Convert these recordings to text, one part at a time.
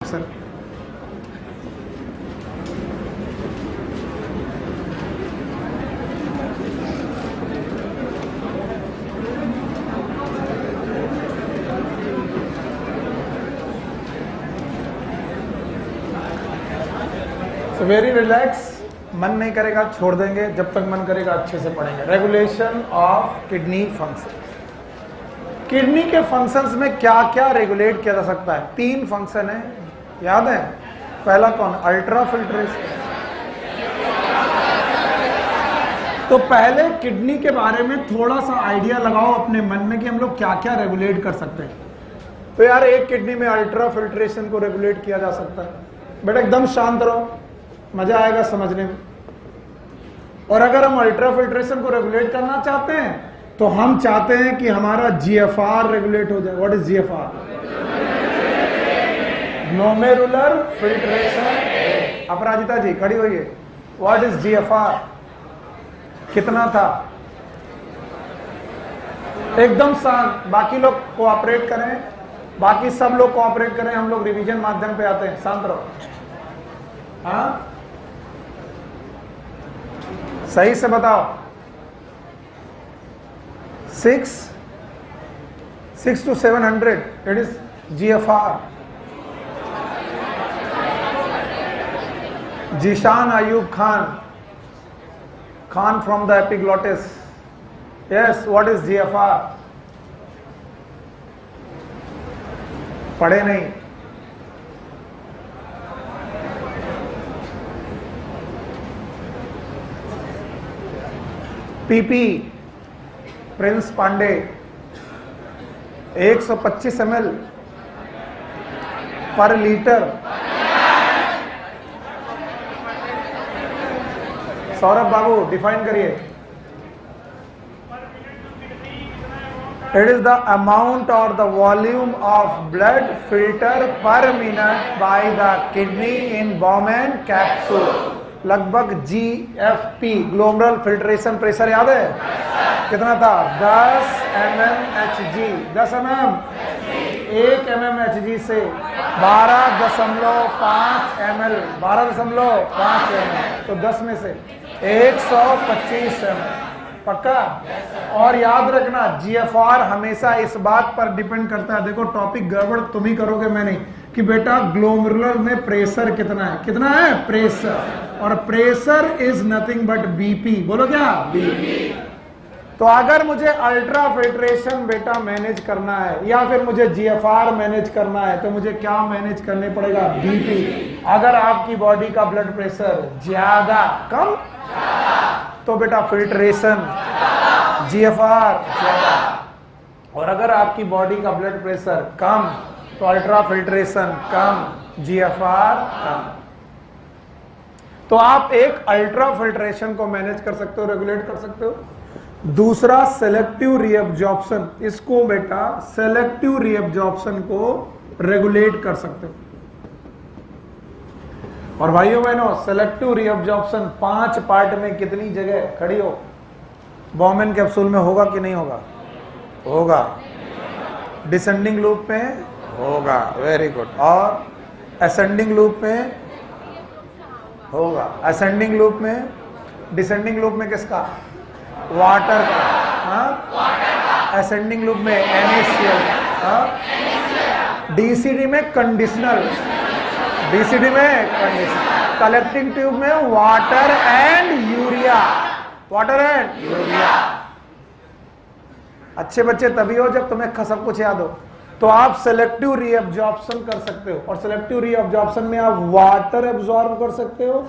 Function. Very relax, मन नहीं करेगा छोड़ देंगे, जब तक मन करेगा अच्छे से पढ़ेंगे। Regulation of kidney function. Kidney के फंक्शंस में क्या क्या रेगुलेट किया जा सकता है? 3 फंक्शन है, याद है? पहला कौन? Ultra filtration. तो पहले किडनी के बारे में थोड़ा सा आइडिया लगाओ अपने मन में कि हम लोग क्या क्या रेगुलेट कर सकते हैं। तो यार एक किडनी में अल्ट्रा फिल्ट्रेशन को रेगुलेट किया जा सकता है। बेटा एकदम शांत रहो, मजा आएगा समझने में। और अगर हम अल्ट्रा फिल्ट्रेशन को रेगुलेट करना चाहते हैं तो हम चाहते हैं कि हमारा जीएफआर रेगुलेट हो जाए। What is GFR? Glomerular filtration. Aparajita ji खड़ी होइए। What is GFR? कितना था? एकदम शांत, बाकी लोग कोऑपरेट करें, बाकी सब लोग कोऑपरेट करें, हम लोग रिवीजन माध्यम पे आते हैं। शांत रहो। हाँ सही से बताओ। 6 to 700 it is GFR। Jishan Ayub Khan from the epiglottis। Yes, what is GFR? पढ़े नहीं? पीपी प्रिंस पांडे 125 ml पर लीटर। सौरभ बाबू डिफाइन करिए। इट इज द अमाउंट और the volume of blood filter पर minute by the kidney in Bowman capsule. लगभग GFP glomerular filtration pressure याद है? कितना था? 10 mmHg। 10 mm 1 mmHg से 12.5 ml 12.5 ml, तो 10 में से 125 ml। पक्का? और याद रखना GFR हमेशा इस बात पर डिपेंड करता है, देखो टॉपिक गड़बड़ तुम ही करोगे मैं नहीं, कि बेटा ग्लोमेरुलर में प्रेशर कितना है? कितना है प्रेशर? और pressure is nothing but BP। बोलो क्या? BP। तो अगर मुझे अल्ट्रा फिल्ट्रेशन बेटा मैनेज करना है या फिर मुझे GFR मैनेज करना है तो मुझे क्या मैनेज करने पड़ेगा? BP। अगर आपकी बॉडी का ब्लड प्रेशर ज्यादा कम तो बेटा फिल्ट्रेशन GFR ज्यादा, और अगर आपकी बॉडी का ब्लड प्रेशर कम तो अल्ट्रा फिल्ट्रेशन कम, GFR कम। तो आप एक अल्ट्रा फिल्ट्रेशन को मैनेज कर सकते हो, रेगुलेट कर सकते हो। दूसरा सेलेक्टिव रीअब्जॉर्प्शन, इसको बेटा सेलेक्टिव रीअब्जॉर्प्शन को रेगुलेट कर सकते हो। और भाइयों बहनों सेलेक्टिव रीअब्जॉर्प्शन 5 पार्ट में कितनी जगह खड़ी हो? बॉमेन कैप्सूल में होगा कि नहीं होगा? होगा। डिसेंडिंग लूप में होगा, वेरी गुड। और असेंडिंग लूप में होगा। असेंडिंग लूप में, डिसेंडिंग लूप में किसका? वाटर का। हाँ, असेंडिंग लूप में NaCl। हाँ, DCD में कंडीशनल, DCD में कंडीशनल। कलेक्टिंग ट्यूब में water and urea, water and urea. अच्छे बच्चे तभी हो जब तुम्हें सब कुछ याद हो। तो आप सेलेक्टिव रीअब्जॉर्प्शन कर सकते हो, और सेलेक्टिव रीअब्जॉर्प्शन में आप वाटर एब्जॉर्ब कर सकते हो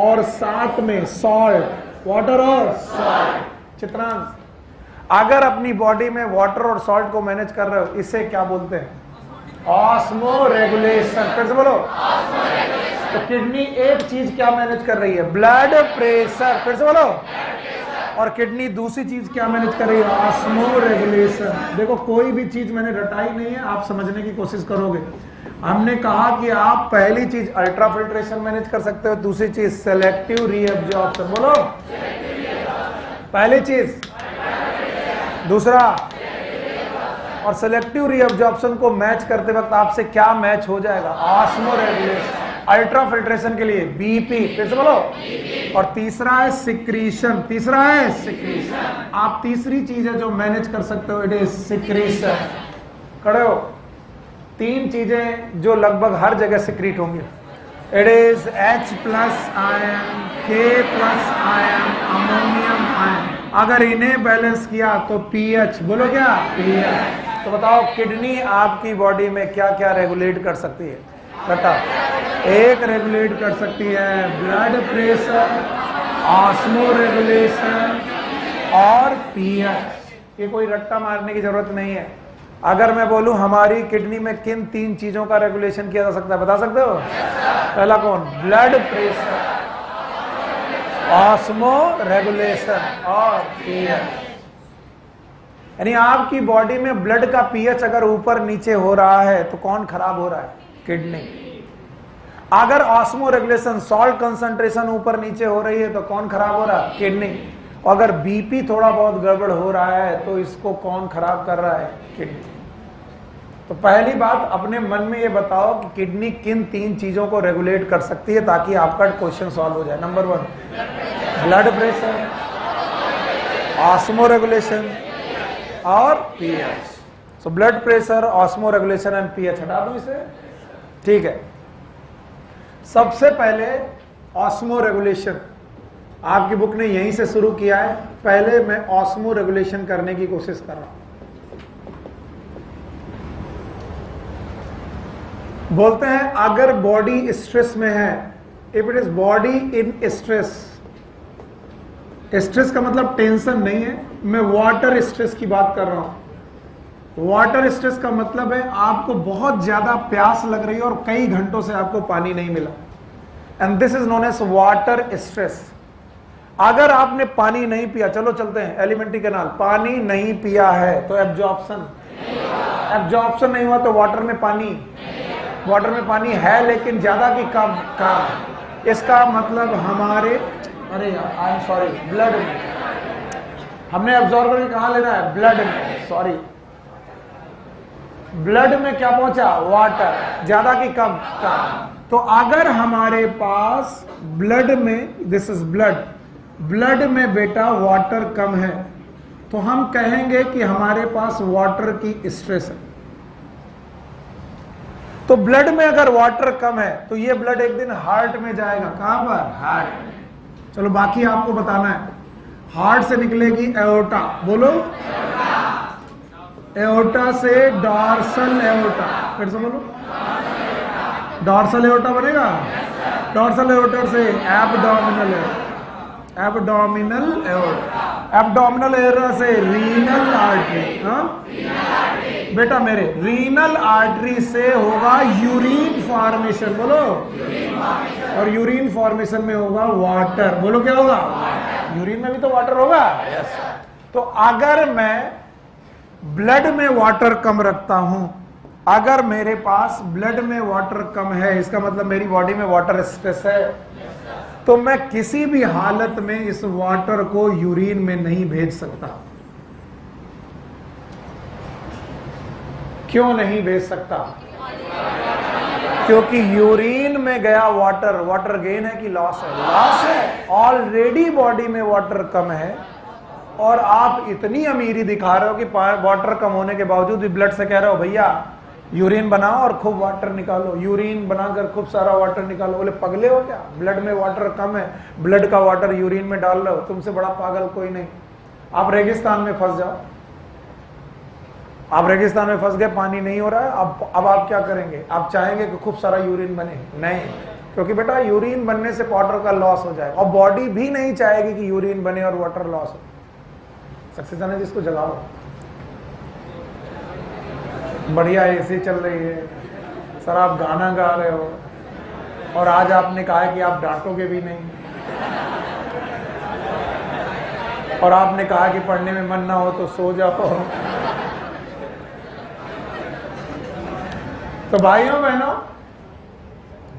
और साथ में सॉल्ट, वाटर और सॉल्ट। चित्रांश, अगर अपनी बॉडी में वाटर और सॉल्ट को मैनेज कर रहे हो, इसे क्या बोलते हैं? Osmo regulation. फिर से बोलो। तो किडनी एक चीज क्या मैनेज कर रही है? Blood pressure. फिर से बोलो। और किडनी दूसरी चीज क्या मैनेज कर रही है? Osmo regulation. देखो कोई भी चीज मैंने रटाई नहीं है, आप समझने की कोशिश करोगे। हमने कहा कि आप पहली चीज अल्ट्रा फिल्ट्रेशन मैनेज कर सकते हो, दूसरी चीज सेलेक्टिव रीअब्जॉर्प्शन। बोलो। पहली चीज, दूसरा, और सेलेक्टिव रीअब्जॉर्प्शन को मैच करते वक्त आपसे क्या मैच हो जाएगा? Osmo regulation. अल्ट्रा फिल्ट्रेशन के लिए बीपी, फिर से बोलो। और तीसरा है सिक्रीशन, तीसरा है सिक्रीशन। आप तीसरी चीज है जो मैनेज कर सकते हो, इट इज सिक्रीशन। खड़े हो। तीन चीजें जो लगभग हर जगह सिक्रीट होंगी, it is H plus ion, K plus ion, ammonium ion. अगर इन्हें बैलेंस किया तो पीएच, बोलो क्या? पीएच। तो बताओ किडनी आपकी बॉडी में क्या क्या रेगुलेट कर सकती है? बेटा एक रेगुलेट कर सकती है ब्लड प्रेशर, ऑस्मो रेगुलेशन और पीएच। ये कोई रट्टा मारने की जरूरत नहीं है। अगर मैं बोलूं हमारी किडनी में किन तीन चीजों का रेगुलेशन किया जा सकता है, बता सकते हो? पहला कौन? ब्लड प्रेशर, ऑस्मो रेगुलेशन और पीएच। यानी आपकी बॉडी में ब्लड का पीएच अगर ऊपर नीचे हो रहा है तो कौन खराब हो रहा है? किडनी। अगर ऑस्मो रेगुलेशन, सॉल्ट कंसंट्रेशन ऊपर नीचे हो रही है तो कौन खराब हो रहा है? किडनी। और अगर बीपी थोड़ा बहुत गड़बड़ हो रहा है तो इसको कौन खराब कर रहा है? किडनी। तो पहली बात अपने मन में ये बताओ कि किडनी किन तीन चीजों को रेगुलेट कर सकती है ताकि आपका क्वेश्चन सॉल्व हो जाए। Number 1 blood pressure, osmoregulation और pH. So blood pressure, osmoregulation and pH. हटा दो इसे, ठीक है। सबसे पहले ऑस्मो रेगुलेशन, आपकी बुक ने यहीं से शुरू किया है। पहले मैं ऑस्मो रेगुलेशन करने की कोशिश कर रहा हूं। बोलते हैं अगर बॉडी स्ट्रेस में है, if it is body in stress, stress का मतलब टेंशन नहीं है, मैं वाटर स्ट्रेस की बात कर रहा हूं। वाटर स्ट्रेस का मतलब है आपको बहुत ज्यादा प्यास लग रही है और कई घंटों से आपको पानी नहीं मिला, and this is known as water stress. अगर आपने पानी नहीं पिया, चलो चलते हैं एलिमेंट्री कैनाल, पानी नहीं पिया है तो एब्जॉर्प्शन, एब्जॉर्प्शन नहीं हुआ तो वाटर में पानी, वाटर में पानी है लेकिन ज्यादा की कम। इसका मतलब हमारे, अरे आई एम सॉरी, ब्लड में हमने एब्जॉर्ब करके कहां लेना है? ब्लड में। सॉरी, ब्लड में क्या पहुंचा? वाटर। ज्यादा की कम? तो अगर हमारे पास ब्लड में, दिस इज ब्लड, ब्लड में बेटा वाटर कम है तो हम कहेंगे कि हमारे पास वाटर की स्ट्रेस है। तो ब्लड में अगर वाटर कम है तो ये ब्लड एक दिन हार्ट में जाएगा। कहां पर? हार्ट। चलो बाकी आपको बताना है। हार्ट से निकलेगी एओर्टा, बोलो। एओर्टा से डॉर्सल एओर्टा, फिर से बोलो। डॉर्सल एओर्टा बनेगा। डॉर्सल एओर्टा से abdominal aorta, abdominal aorta, abdominal aorta से रीनल आर्टरी। हाँ बेटा मेरे, रीनल आर्टरी से होगा यूरिन फॉर्मेशन, बोलो। और यूरिन फॉर्मेशन में होगा वाटर, बोलो क्या होगा? यूरिन में भी तो वाटर होगा। तो अगर मैं ब्लड में वाटर कम रखता हूं, अगर मेरे पास ब्लड में वाटर कम है, इसका मतलब मेरी बॉडी में वाटर स्ट्रेस है, तो मैं किसी भी हालत में इस वाटर को यूरिन में नहीं भेज सकता। क्यों नहीं भेज सकता? क्योंकि यूरिन में गया वाटर, वाटर गेन है कि लॉस है? लॉस है। ऑलरेडी बॉडी में वाटर कम है और आप इतनी अमीरी दिखा रहे हो कि वाटर कम होने के बावजूद भी ब्लड से कह रहे हो भैया यूरिन बनाओ और खूब वाटर निकालो, यूरिन बनाकर खूब सारा वाटर निकालो। बोले पगले हो क्या? ब्लड में वाटर कम है, ब्लड का वाटर यूरिन में डाल रहे हो, तुमसे बड़ा पागल कोई नहीं। आप रेगिस्तान में फंस जाओ, आप रेगिस्तान में फंस गए, पानी नहीं हो रहा है, अब आप क्या करेंगे? आप चाहेंगे कि खूब सारा यूरिन बने? नहीं, क्योंकि बेटा यूरिन बनने से वाटर का लॉस हो जाएगा और बॉडी भी नहीं चाहेगी कि यूरिन बने और वाटर लॉस हो। सक्सेस आने जिसको जगाओ, बढ़िया एसी चल रही है, सर आप गाना गा रहे हो और आज आपने कहा है कि आप डांटोगे भी नहीं, और आपने कहा कि पढ़ने में मन ना हो तो सो जाओ। तो भाइयों बहनों,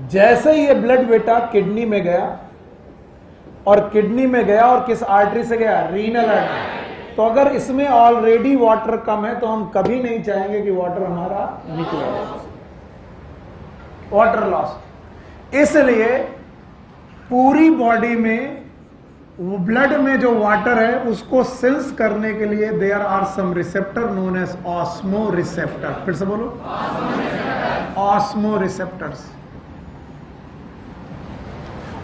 जैसे ये ब्लड बेटा किडनी में गया, और किडनी में गया और किस आर्टरी से गया? Renal artery. तो अगर इसमें ऑलरेडी वाटर कम है तो हम कभी नहीं चाहेंगे कि वाटर हमारा निकले, वाटर लॉस। इसलिए पूरी बॉडी में ब्लड में जो वाटर है उसको सेंस करने के लिए there are some receptor known as osmo receptor. फिर से बोलो, ऑस्मो रिसेप्टर्स।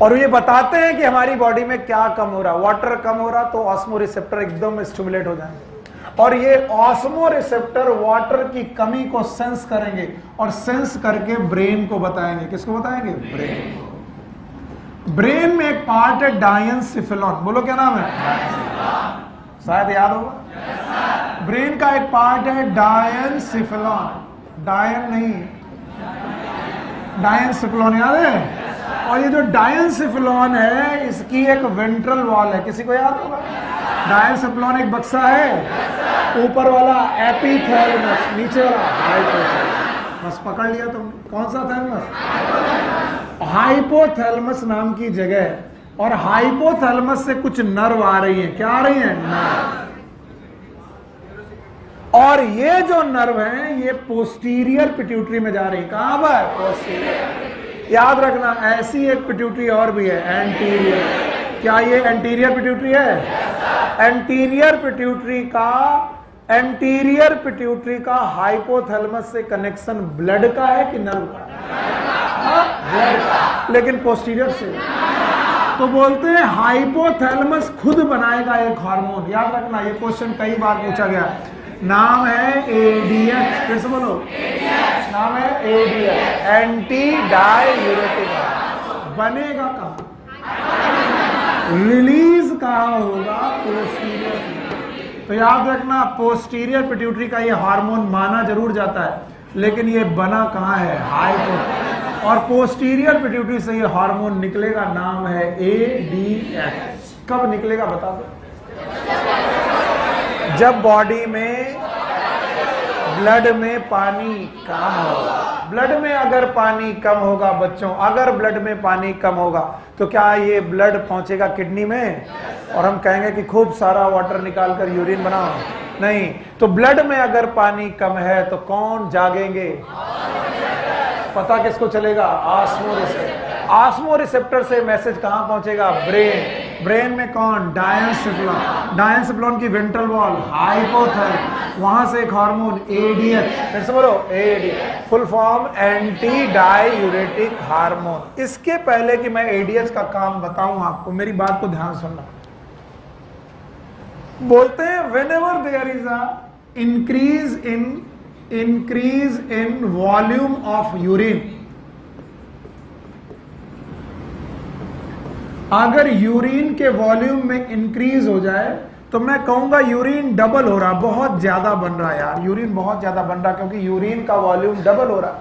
और ये बताते हैं कि हमारी बॉडी में क्या कम हो रहा, वाटर कम हो रहा तो ऑस्मो रिसेप्टर एकदम स्टिमुलेट हो जाएंगे और ये ऑस्मो रिसेप्टर वाटर की कमी को सेंस करेंगे और सेंस करके ब्रेन को बताएंगे। किसको बताएंगे? ब्रेन। ब्रेन में एक पार्ट है डायंसिफिलॉन। बोलो क्या नाम है? शायद याद होगा। ब्रेन का एक पार्ट है डायंसिफिलॉन। डायन नहीं, डायंसिफिलॉन याद है? और ये जो डायंसिफिलॉन है इसकी एक वेंट्रल वॉल है। किसी को याद होगा? डायंसिफिलॉन एक बक्सा है, ऊपर वाला एपिथैलेमस, नीचे वाला हाइपोथैलेमस। बस पकड़ लिया तुमने। कौन सा थैलेमस? हाइपोथैलेमस नाम की जगह है और हाइपोथैलेमस से कुछ नर्व आ रही है। क्या आ रही है? नर्व। और ये जो नर्व है ये पोस्टीरियर पिट्यूटरी में जा रही है। कहां पर? पोस्टीरियर। याद रखना, ऐसी एक पिट्यूटरी और भी है, एंटीरियर। क्या ये एंटीरियर पिट्यूटरी है? एंटीरियर पिट्यूटरी का हाइपोथैलेमस से कनेक्शन ब्लड का है कि नर्व का? ब्लड का, लेकिन पोस्टीरियर से। तो बोलते हैं हाइपोथैलेमस खुद बनाएगा एक हार्मोन। याद रखना, ये क्वेश्चन कई बार पूछा गया। नाम है एडीएच। फिर से बोलो, नाम है एडीएच, एंटी डाययूरेटिक। बनेगा कहां? रिलीज कहां होगा? पोस्टीरियर। तो याद रखना, पोस्टीरियर पिट्यूटरी का ये हार्मोन माना जरूर जाता है, लेकिन ये बना कहां है? हाइपो। और पोस्टीरियर पिट्यूटरी से ये हार्मोन निकलेगा, नाम है एडीएच। कब निकलेगा बता दो? जब बॉडी में ब्लड में पानी कम होगा। ब्लड में अगर पानी कम होगा बच्चों, अगर ब्लड में पानी कम होगा तो क्या ये ब्लड पहुंचेगा किडनी में और हम कहेंगे कि खूब सारा वाटर निकाल कर यूरिन बनाओ? नहीं। तो ब्लड में अगर पानी कम है तो कौन जागेंगे? पता किसको चलेगा? Osmo receptor. ऑस्मो रिसेप्टर से मैसेज कहां पहुंचेगा? ब्रेन। ब्रेन में कौन? डायंसिफिलॉन। डायंसिफिलॉन की वेंट्रल वॉल हाइपोथैलेमस, वहां से एक हार्मोन एडीएच। फिर से बोलो, ADH. Full form anti diuretic hormone. इसके पहले कि मैं एडीएच का काम बताऊं आपको, मेरी बात को ध्यान सुनना। बोलते हैं whenever there is a increase in volume of urine, अगर यूरिन के वॉल्यूम में इंक्रीज हो जाए तो मैं कहूंगा यूरिन डबल हो रहा, बहुत ज्यादा बन रहा है यार, यूरिन बहुत ज्यादा बन रहा क्योंकि यूरिन का वॉल्यूम डबल हो रहा।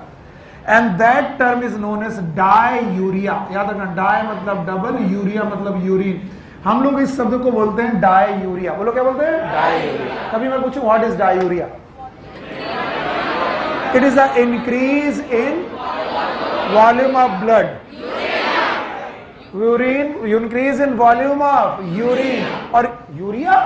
And that term is known as diuria. याद रखना, डाई मतलब डबल, यूरिया मतलब यूरिन। हम लोग इस शब्द को बोलते हैं डाययूरिया। बोलो क्या बोलते हैं? डाययूरिया। कभी मैं पूछूं what is diuria? It is an increase in volume of blood. Urine, increase in volume of urine. और यूरिया?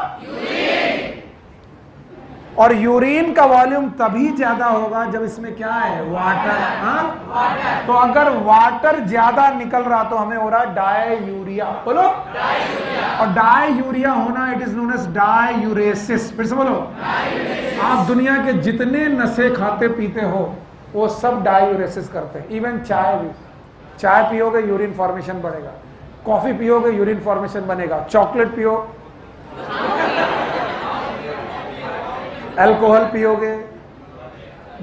और यूरिन का वॉल्यूम तभी ज्यादा होगा जब इसमें क्या है? वाटर। हाँ? तो अगर वाटर ज्यादा निकल रहा तो हमें हो रहा डाययूरिया। बोलो डाययूरिया। और डाययूरिया होना इट इज नोन एज डाययूरेसिस। फिर से बोलो, आप दुनिया के जितने नशे खाते पीते हो वो सब डाययूरेसिस करते हैं। इवन चाय भी, चाय पियोगे यूरिन फॉर्मेशन बढ़ेगा, कॉफी पियोगे यूरिन फॉर्मेशन बनेगा, चॉकलेट पियो, अल्कोहल पियोगे,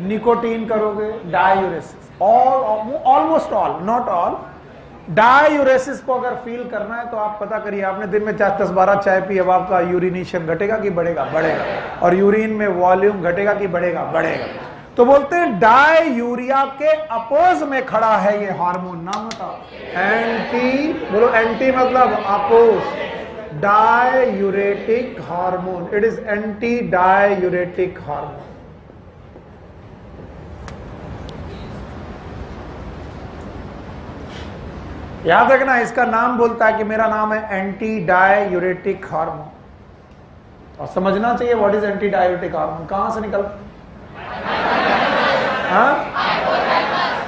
निकोटीन करोगे, diuresis. Almost all, not all. Diuresis को अगर फील करना है तो आप पता करिए, आपने दिन में 10-12 चाय पी, अब आपका यूरिनेशन घटेगा कि बढ़ेगा? बढ़ेगा। और यूरिन में वॉल्यूम घटेगा कि बढ़ेगा? बढ़ेगा। तो बोलते हैं डाययूरिया के अपोज में खड़ा है ये हार्मोन। नाम बताओ? एंटी। बोलो, एंटी मतलब oppose. Diuretic hormone. It is anti diuretic hormone. याद रखना, इसका नाम बोलता है कि मेरा नाम है एंटी डाययूरेटिक हार्मोन। और समझना चाहिए what is anti diabetic hormone. कहां से निकल,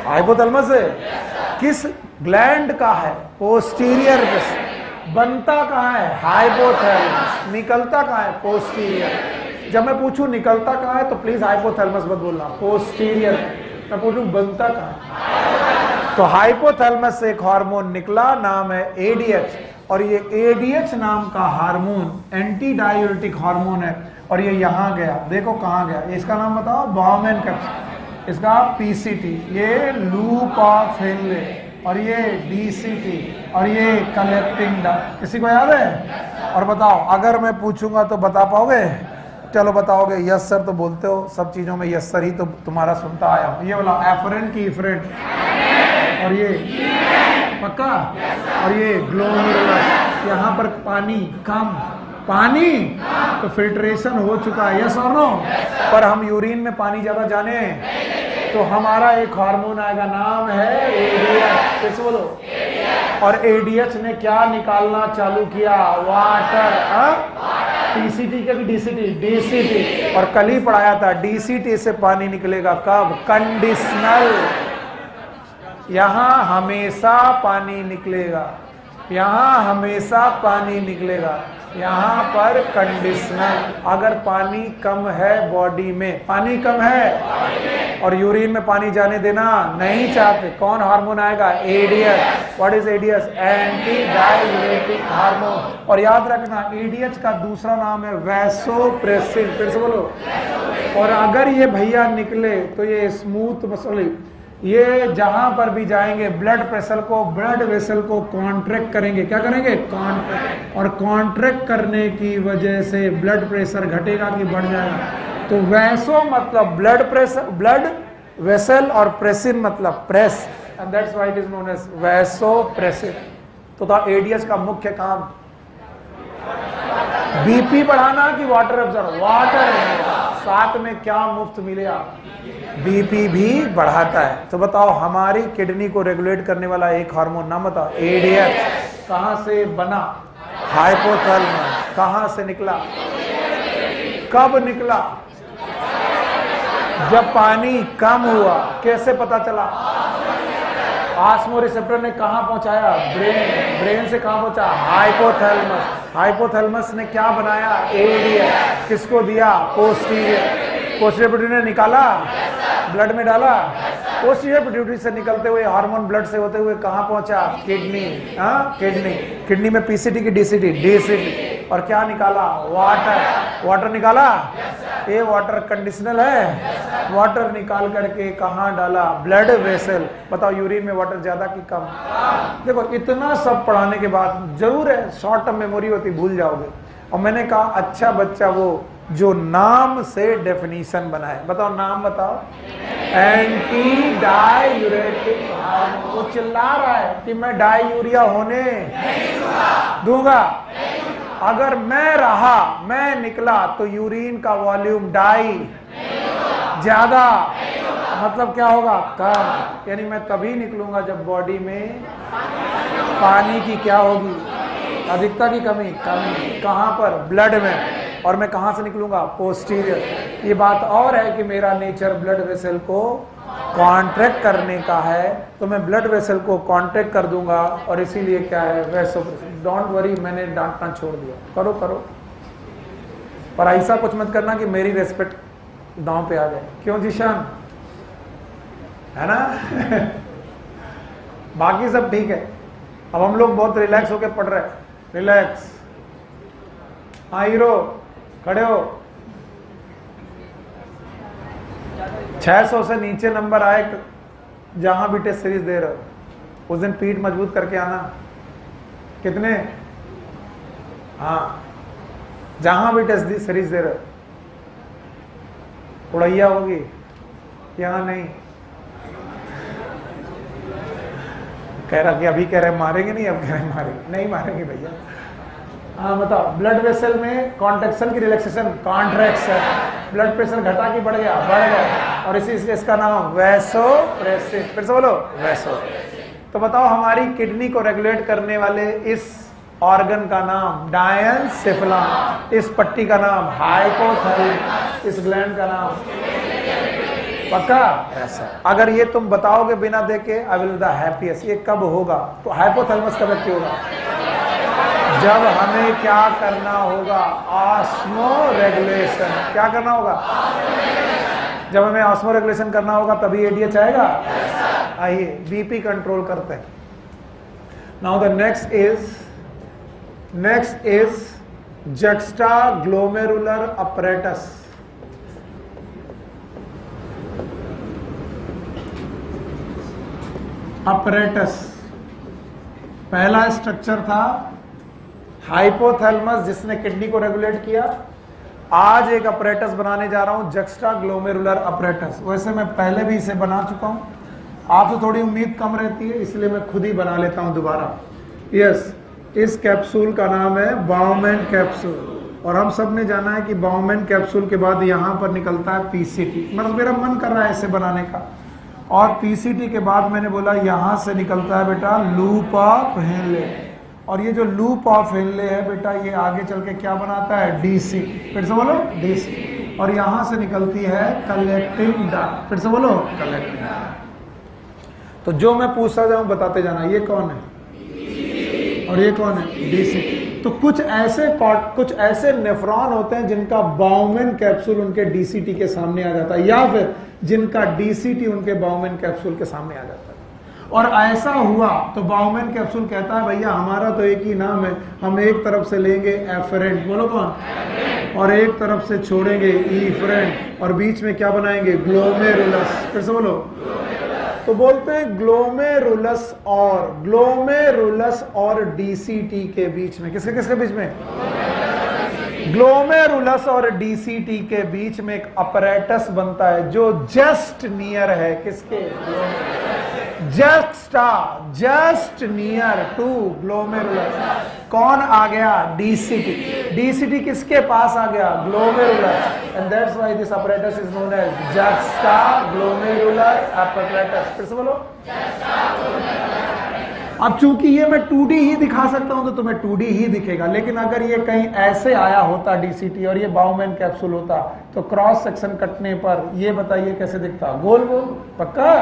हाइपोथैलेमस से। किस ग्लैंड का है, पोस्टीरियर पे। बनता कहां है, हाइपोथैलेमस। निकलता कहां है, पोस्टीरियर। जब मैं पूछूं निकलता कहां है तो प्लीज हाइपोथैलेमस मत बोलना, पोस्टीरियर। मैं पूछूं बनता कहां है, तो हाइपोथैलेमस से एक हार्मोन निकला, नाम है एडीएच। और ये एडीएच नाम का हार्मोन एंटी डाययूरेटिक हार्मोन है। और ये यहां गया, देखो कहां गया, इसका नाम बताओ, बॉहमैन कैप्सूल, इसका पीसीटी, ये लूप ऑफ हेनले, और ये डीसीटी, और ये कलेक्टिंग डक्ट। किसी को याद है? और बताओ, अगर मैं पूछूंगा तो बता पाओगे? चलो बताओगे, यस सर तो बोलते हो, सब चीजों में यस सर ही तो तुम्हारा सुनता आया हूं। ये बोला एफरेंट की इफरेंट, और ये पक्का, और ये ग्लोमेरुलस। यहाँ पर पानी कम, पानी तो फिल्ट्रेशन हो चुका है, यस और नो। पर हम यूरिन में पानी ज्यादा जाने, तो हमारा एक हार्मोन आएगा, नाम है एडीएच। कैसे बोलो? और एडीएच ने क्या निकालना चालू किया, वाटर। टीसीटी के भी डीसीटी, डीसीटी। और कल ही पढ़ाया था, डीसीटी से पानी निकलेगा कब, कंडीशनल। यहां हमेशा पानी निकलेगा, यहां हमेशा पानी निकलेगा, यहां पर कंडीशनल। अगर पानी कम है बॉडी में, पानी कम है और यूरिन में पानी जाने देना नहीं चाहते, कौन हार्मोन आएगा, ADH. What is ADH, anti diuretic hormone. और याद रखना, एडीएच का दूसरा नाम है वैसोप्रेसिन। फिर से बोलो। और अगर ये भैया निकले तो ये स्मूथ मसल, ये जहां पर भी जाएंगे ब्लड प्रेशर को, ब्लड वेसल को कॉन्ट्रैक्ट करेंगे। क्या करेंगे, कॉन्ट्रैक्ट। और कॉन्ट्रैक्ट करने की वजह से ब्लड प्रेशर घटेगा कि बढ़ जाएगा। तो वैसो मतलब ब्लड प्रेशर, ब्लड वेसल, और प्रेसिन मतलब press, and that's why it is known as vasopressin. तो था एडीएच का मुख्य काम बीपी बढ़ाना कि वाटर एब्जॉर्ब, वाटर। साथ में क्या मुफ्त मिलेगा, बीपी भी बढ़ाता है। तो बताओ, हमारी किडनी को रेगुलेट करने वाला एक हार्मोन नाम बताओ, एडीएच। कहां से बना, हाइपोथैलेमस। कहां से निकला, कब निकला, जब पानी कम हुआ। कैसे पता चला, ऑस्मो रिसेप्टर ने कहां पहुंचाया, ब्रेन। ब्रेन से कहां पहुंचा, हाइपोथैलेमस। हाइपोथैलेमस ने क्या बनाया, एडीएच। किसको दिया, पोस्टीरियर। पोस्टीरियर पिट्यूटरी ने निकाला, ब्लड में डाला। पोस्टीरियर पिट्यूटरी से निकलते हुए हार्मोन ब्लड से होते हुए कहां पहुंचा, किडनी। किडनी, किडनी में पीसीटी की डीसीटी, डीसीटी। और क्या निकाला, वाटर। वाटर निकाला, ये वाटर कंडीशनल है। वाटर निकाल करके कहां डाला, ब्लड वेसल। बताओ, यूरिन में वाटर ज्यादा कि कम? देखो, इतना सब पढ़ाने के बाद जरूर है शॉर्ट टर्म मेमोरी होती, भूल जाओगे। और मैंने कहा, अच्छा बच्चा वो जो नाम से डेफिनेशन बनाए। बताओ, नाम बताओ, एंटी डाययूरेटिक हार्मोन। वो चिल्ला रहा है कि मैं डायूरिया होने दूंगा। अगर मैं रहा, मैं निकला, तो यूरिन का वॉल्यूम डाई ज्यादा, मतलब क्या होगा, कम। यानी मैं तभी निकलूंगा जब बॉडी में पानी की क्या होगी, अधिकता की कमी, कमी। कहां पर, ब्लड में। और मैं कहां से निकलूंगा, पोस्टीरियर। ये बात और है कि मेरा नेचर ब्लड वेसल को कॉन्ट्रैक्ट करने का है, तो मैं ब्लड वेसल को कॉन्ट्रैक्ट कर दूंगा। और इसीलिए क्या है, वैसोप्रेसिन। डोंट वरी, मैंने डांटना छोड़ दिया, करो करो। पर ऐसा कुछ मत करना कि मेरी रेस्पेक्ट दांव पे आ जाए। क्यों जीशान, है ना? बाकी सब ठीक है। अब हम लोग बहुत रिलैक्स होके पढ़ रहे हैं, रिलैक्स। हाँ हीरो, खड़े हो। 600 से नीचे नंबर आए जहां भी टेस्ट सीरीज दे रहे हो, उस दिन पीठ मजबूत करके आना। कितने, हाँ, जहां भी टेस्ट सीरीज दे रहे हो, उड़ैया होगी, यहां नहीं। कह रहा कि अभी कह रहे मारेंगे नहीं, अब कह रहे मारेंगे नहीं, मारेंगे भैया। हाँ बताओ, ब्लड वेसल में कॉन्ट्रैक्शन की रिलैक्सेशन, कॉन्ट्रैक्शन। ब्लड प्रेशर घटा कि बढ़ गया, बढ़ गया। और इसी इसका नाम वैसोप्रेसिन। फिर से बोलो, वैसो। तो बताओ, हमारी किडनी को रेगुलेट करने वाले इस ऑर्गन का नाम डायनसेफलन, इस पट्टी का नाम हाइपोथैलेमस, इस ग्लैंड का नाम, पक्का? ऐसा अगर ये तुम बताओगे बिना देखे, आई विल द हैप्पीएस्ट, ये कब होगा? तो हाइपोथैलेमस कब एक्टिव होगा? जब हमें क्या करना होगा? Osmo regulation. क्या करना होगा? जब हमें ऑस्मो रेगुलेशन करना होगा तभी एडीएच आएगा। आइए बीपी कंट्रोल करते हैं। Now the next is juxtaglomerular apparatus. Apparatus पहला स्ट्रक्चर था हाइपोथैलेमस, जिसने किडनी को रेगुलेट किया। आज एक अपरेटस बनाने जा रहा हूं, जक्स्टाग्लोमेरुलर अपरेटस। वैसे मैं पहले भी इसे बना चुका हूं, आपसे थोड़ी उम्मीद कम रहती है, इसलिए मैं खुद ही बना लेता हूं दोबारा। यस, इस कैप्सूल का नाम है बाउमैन कैप्सूल, और हम सब ने जाना है कि बाउमैन कैप्सूल के बाद यहां पर निकलता है पीसीटी। मतलब मेरा मन कर रहा है इसे बनाने का, और पीसीटी के बाद मैंने बोला यहां से निकलता है बेटा लूप ऑफ हेनले, और ये जो लूप ऑफ हेनले है बेटा, ये आगे चल के क्या बनाता है? डीसी। फिर से बोलो डीसी। और यहां से निकलती है कलेक्टिंग डक्ट। फिर से बोलो कलेक्टिंग डक्ट। तो जो मैं पूछता जाऊं बताते जाना, ये कौन है और ये कौन है? डीसी। तो कुछ ऐसे नेफ्रॉन होते हैं जिनका बाउमैन कैप्सूल उनके डीसीटी के सामने आ जाता है, या फिर जिनका डीसीटी उनके बाउमैन कैप्सूल के सामने आ जाता है। और ऐसा हुआ तो बाउमैन कैप्सूल कहता है भैया हमारा तो एक ही नाम है, हम एक तरफ से लेंगे एफरेंट, बोलो कौन, और एक तरफ से छोड़ेंगे इफरेंट, और बीच में क्या बनाएंगे? ग्लोमेरुलस। फिर से बोलो। तो बोलते हैं ग्लोमेरुलस और डीसीटी के बीच में, किसके बीच में? ग्लोमेरुलस और डीसीटी के बीच में एक अपरेटस बनता है जो जस्ट नियर है, किसके? Just near to glomerulus. कौन आ गया? डीसीटी। डीसीटी किसके पास आ गया? Glomerulus, and that's why this apparatus is known as juxtaglomerular apparatus। फिर से बोलो। अब चूंकि ये मैं 2D ही दिखा सकता हूं तो तुम्हें 2D ही दिखेगा, लेकिन अगर ये कहीं ऐसे आया होता डीसीटी और ये बाउमैन कैप्सूल होता तो क्रॉस सेक्शन कटने पर ये बताइए कैसे दिखता? गोल गोल, पक्का?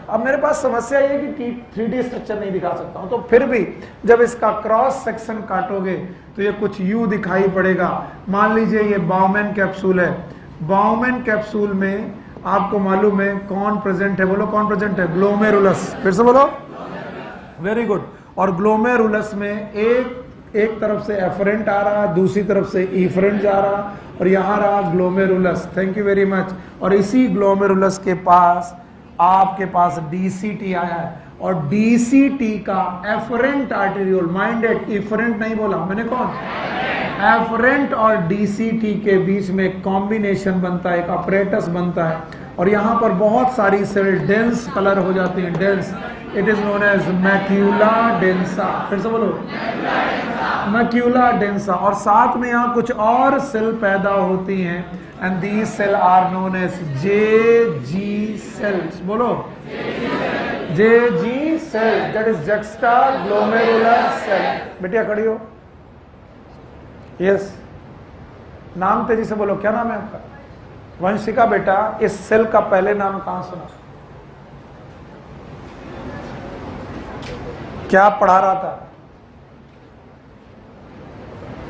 अब मेरे पास समस्या ये कि 3D स्ट्रक्चर नहीं दिखा सकता हूं, तो फिर भी जब इसका क्रॉस सेक्शन काटोगे तो ये कुछ यूं दिखाई पड़ेगा। मान लीजिए ये बाउमैन कैप्सूल है, बाउमैन कैप्सूल में आपको मालूम है कौन प्रेजेंट है? बोलो कौन प्रेजेंट है? ग्लोमेरुलस। फिर से बोलो। Very good. और ग्लोमेरुलस में एक तरफ से एफरेंट आ रहा, दूसरी तरफ से इफरेंट जा रहा, और यहां रहा glomerulus. Thank you very much. और इसी ग्लोमेरुलस के पास आपके पास डीसीटी आया है, और डीसीटी का एफरेंट आर्टेरियोल, माइंडेड, इफरेंट नहीं बोला मैंने, कौन? एफरेंट और डीसीटी के बीच में एक कॉम्बिनेशन बनता है, एक अपरेटस बनता है, और यहां पर बहुत सारी सेल डेंस कलर हो जाती हैं, dense. It is known as macula densa. फिर से बोलो, मैक्यूला डेंसा। और साथ में यहाँ कुछ और सेल पैदा होती हैं, and these cell are known as JG cells. बोलो JG cell, that is juxtaglomerular cell. बेटिया खड़ी हो। यस, नाम तेजी से बोलो, क्या नाम है आपका? वंशिका। बेटा इस सेल का पहले नाम कहां सुना? क्या पढ़ा रहा था?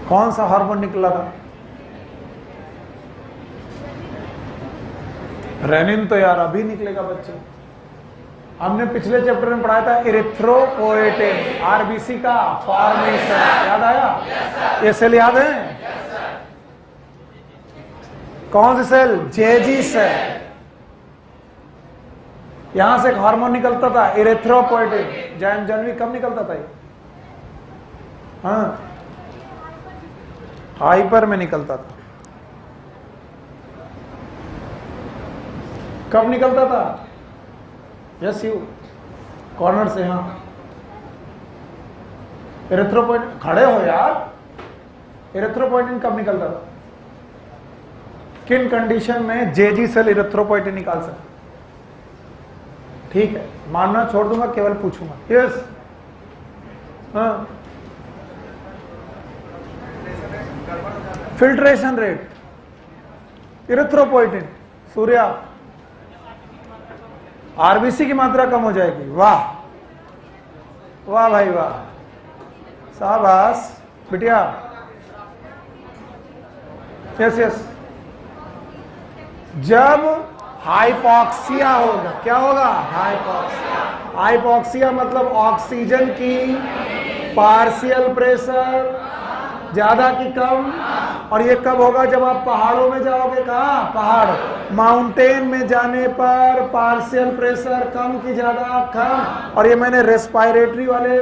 कौन सा हार्मोन निकला था? रेनिन तो यार अभी निकलेगा बच्चे। हमने पिछले चैप्टर में पढ़ाया था इरिथ्रोपोएटिन, आरबीसी का फॉर्मेशन, याद आया? ये सेल याद है? कौन सी सेल? JG cell. यहां से एक हार्मोन निकलता था इरिथ्रोपोएटिन। जानवी कब निकलता था ये? हाँ, हाइपर में निकलता था। कब निकलता था? यस यू, कॉर्नर से। हाँ, इरिथ्रोपोएटिन, खड़े हो यार। इरिथ्रोपोएटिन कब निकलता था? किन कंडीशन में जेजी सेल इरिथ्रोपोएटिन निकाल सकते? ठीक है, मानना छोड़ दूंगा, केवल पूछूंगा। यस, हाँ, filtration rate, erythropoietin, Surya, RBC की मात्रा कम हो जाएगी। वाह वाह भाई वाह, शाबाश बिटिया। यस यस, जब हाइपॉक्सिया होगा, क्या होगा? हाइपॉक्सिया। हाइपॉक्सिया मतलब ऑक्सीजन की पार्शियल प्रेशर ज्यादा की कम। और ये कब होगा? जब आप पहाड़ों में जाओगे। कहाँ? पहाड़, माउंटेन में जाने पर पार्शियल प्रेशर कम की ज्यादा, कम। और ये मैंने रेस्पिरेटरी वाले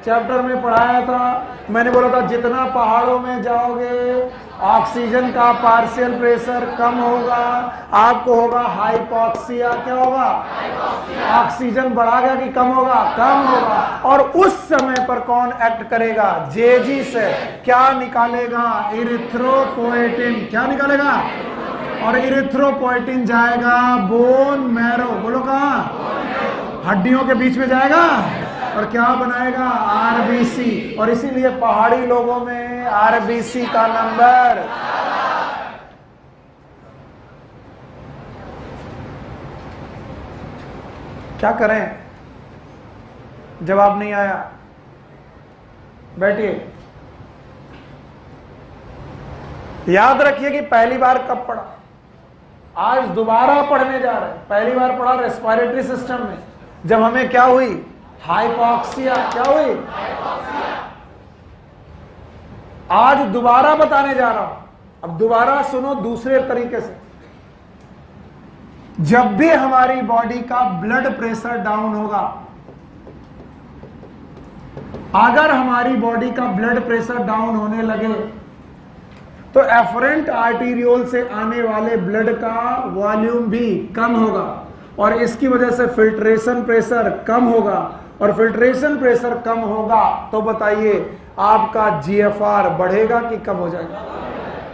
चैप्टर में पढ़ाया था। मैंने बोला था जितना पहाड़ों में जाओगे ऑक्सीजन का पार्शियल प्रेशर कम होगा, आपको होगा हाइपॉक्सिया। क्या होगा? ऑक्सीजन बढ़ागा कि कम होगा? कम होगा। और उस समय पर कौन एक्ट करेगा? जेजी से क्या निकालेगा? इरिथ्रोपोएटिन। क्या निकालेगा? और इरिथ्रोपोएटिन जाएगा बोन मैरो। बोलो कहाँ? हड्डियों के बीच में जाएगा और क्या बनाएगा? आरबीसी। और इसीलिए पहाड़ी लोगों में आरबीसी का नंबर क्या करें? जवाब नहीं आया, बैठिए। याद रखिए कि पहली बार कब पढ़ा, आज दोबारा पढ़ने जा रहे हैं। पहली बार पढ़ा रेस्पिरेटरी सिस्टम में, जब हमें क्या हुई? हाइपॉक्सिया। क्या हुई? आज दोबारा बताने जा रहा हूं। अब दोबारा सुनो दूसरे तरीके से। जब भी हमारी बॉडी का ब्लड प्रेशर डाउन होगा, अगर हमारी बॉडी का ब्लड प्रेशर डाउन होने लगे तो एफरेंट आर्टीरियोल से आने वाले ब्लड का वॉल्यूम भी कम होगा और इसकी वजह से फिल्ट्रेशन प्रेशर कम होगा। और फिल्ट्रेशन प्रेशर कम होगा तो बताइए आपका जीएफआर बढ़ेगा कि कम हो जाएगा?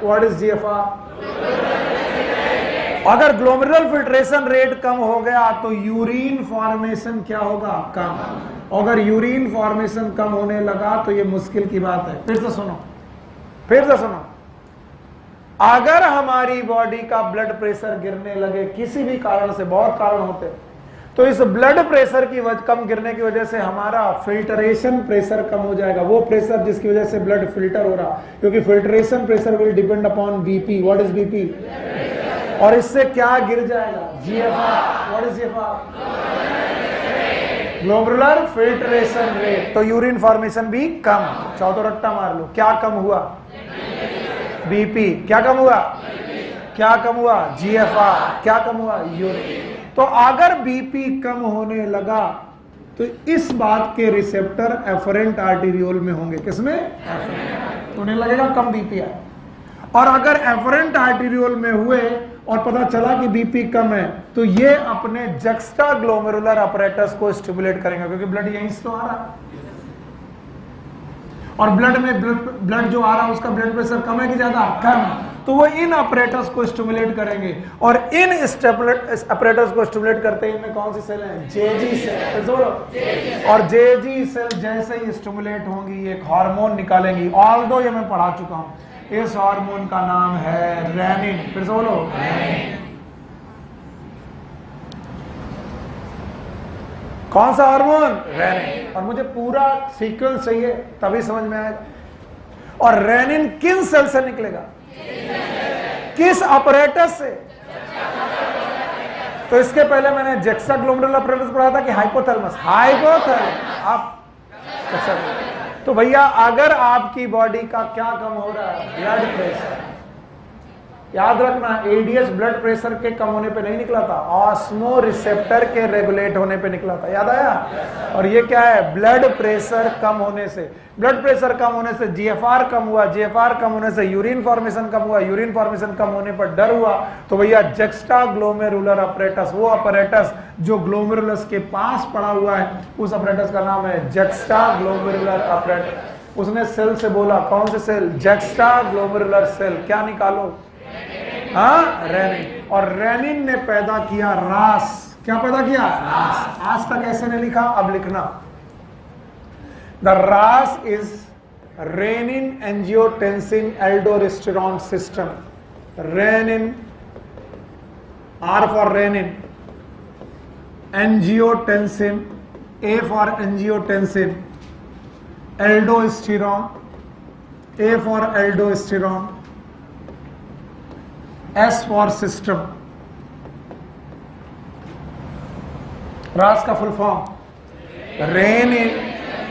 What is GFR? अगर ग्लोमेरुलर फिल्ट्रेशन रेट कम हो गया तो यूरिन फॉर्मेशन क्या होगा? कम। अगर यूरिन फॉर्मेशन कम होने लगा तो ये मुश्किल की बात है। फिर से सुनो, फिर से सुनो। अगर हमारी बॉडी का ब्लड प्रेशर गिरने लगे किसी भी कारण से, बहुत कारण होते हैं, तो इस ब्लड प्रेशर की कम गिरने की वजह से हमारा फिल्ट्रेशन प्रेशर कम हो जाएगा। वो प्रेशर जिसकी वजह से ब्लड फिल्टर हो रहा, क्योंकि filtration pressure will depend upon BP. What is BP? और इससे क्या गिर जाएगा? GFR. What is GFR? Glomerular filtration rate. तो यूरिन फॉर्मेशन भी कम। चाहो तो रट्टा मार लो, क्या कम हुआ? बीपी। क्या कम हुआ? क्या कम हुआ? जीएफआर। क्या कम हुआ? यूरिन। तो अगर बीपी कम होने लगा तो इस बात के रिसेप्टर एफरेंट आर्टीरियोल में होंगे। किसमें? तो उन्हें लगेगा कम बीपी है। और अगर एफरेंट आर्टीरियोल में हुए और पता चला कि बीपी कम है तो ये अपने जक्स्टा ग्लोमेरुलर अपरेटस को स्टिमुलेट करेंगे, क्योंकि ब्लड यहीं से तो आ रहा है और ब्लड में ब्लड जो आ रहा है उसका ब्लड प्रेशर कम है कि ज्यादा? कम। तो वो इन अपरेटस को स्टिमुलेट करेंगे और इन अपरेटस को स्टिमुलेट करते हैं। इनमें कौन सी सेल है? JG cell. और जेजी सेल जैसे ही स्टिमुलेट होंगी एक हार्मोन निकालेंगी। ऑल्दो ये मैं पढ़ा चुका हूं। इस हार्मोन का नाम है रेनिन। फिर से बोलो, रेनिन। कौन सा हार्मोन? रेनिन। और मुझे पूरा सीक्वेंस चाहिए तभी समझ में आएगा। और रेनिन किन सेल से निकलेगा? किस अपरेटस से? तो इसके पहले मैंने जक्स्टा ग्लोमेरुलर अपरेटस पढ़ा था कि हाइपोथैलेमस। हाइपोथैलेमस। आप तो भैया अगर आपकी बॉडी का क्या कम हो रहा है? Blood pressure. याद रखना, एडीएच ब्लड प्रेशर के कम होने पे नहीं निकला था, ऑस्मो रिसेप्टर के रेगुलेट होने पे निकला था। याद आया? और ये क्या है? ब्लड प्रेशर कम होने से। ब्लड प्रेशर कम होने से जीएफआर कम हुआ, जीएफआर कम होने से यूरिन फॉर्मेशन कम हुआ, यूरिन फॉर्मेशन कम होने पर डर हुआ। तो भैया जक्स्टा ग्लोमेरुलर अपरेटस, वो अपरेटस जो ग्लोमेरुलस के पास पड़ा हुआ है, उस अपरेटस का नाम है जक्स्टा ग्लोमेरुलर अपरेटस। उसने सेल से बोला, कौन से सेल? Juxta glomerular cell. क्या निकालो? हाँ, रेनिन। और रेनिन ने पैदा किया रास। क्या पैदा किया? रास। आज तक ऐसे नहीं लिखा, अब लिखना। The RAAS is renin angiotensin aldosterone system. Renin, R for renin, angiotensin, A for angiotensin, aldosterone, A for aldosterone, S for system। रास का full form rennin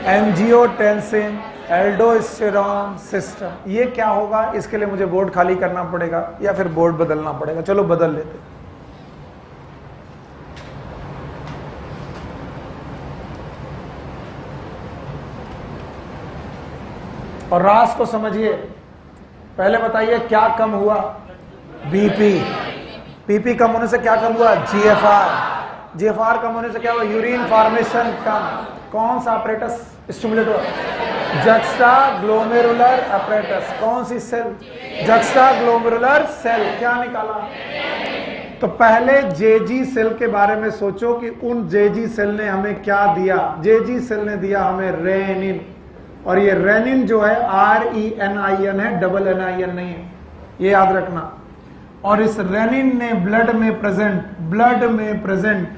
angiotensin aldosterone system. ये क्या होगा, इसके लिए मुझे बोर्ड खाली करना पड़ेगा या फिर बोर्ड बदलना पड़ेगा। चलो बदल लेते। और रास को समझिए। पहले बताइए क्या कम हुआ, बीपी। बीपी कम होने से क्या कम हुआ, जीएफआर। जीएफआर कम होने से क्या हुआ, यूरिन फॉर्मेशन कम। कौन सा अपरेटस स्टिमुलेट हुआ, जक्स्टा ग्लोमेरुलर अपरेटस। कौन सी सेल, जक्स्टा ग्लोमेरुलर सेल। क्या निकाला, तो पहले जेजी सेल के बारे में सोचो कि उन जेजी सेल ने हमें क्या दिया। जेजी सेल ने दिया हमें रेनिन, और ये रेनिन जो है RENIN है, डबल NIN नहीं है, ये याद रखना। और इस रेनिन ने ब्लड में प्रेजेंट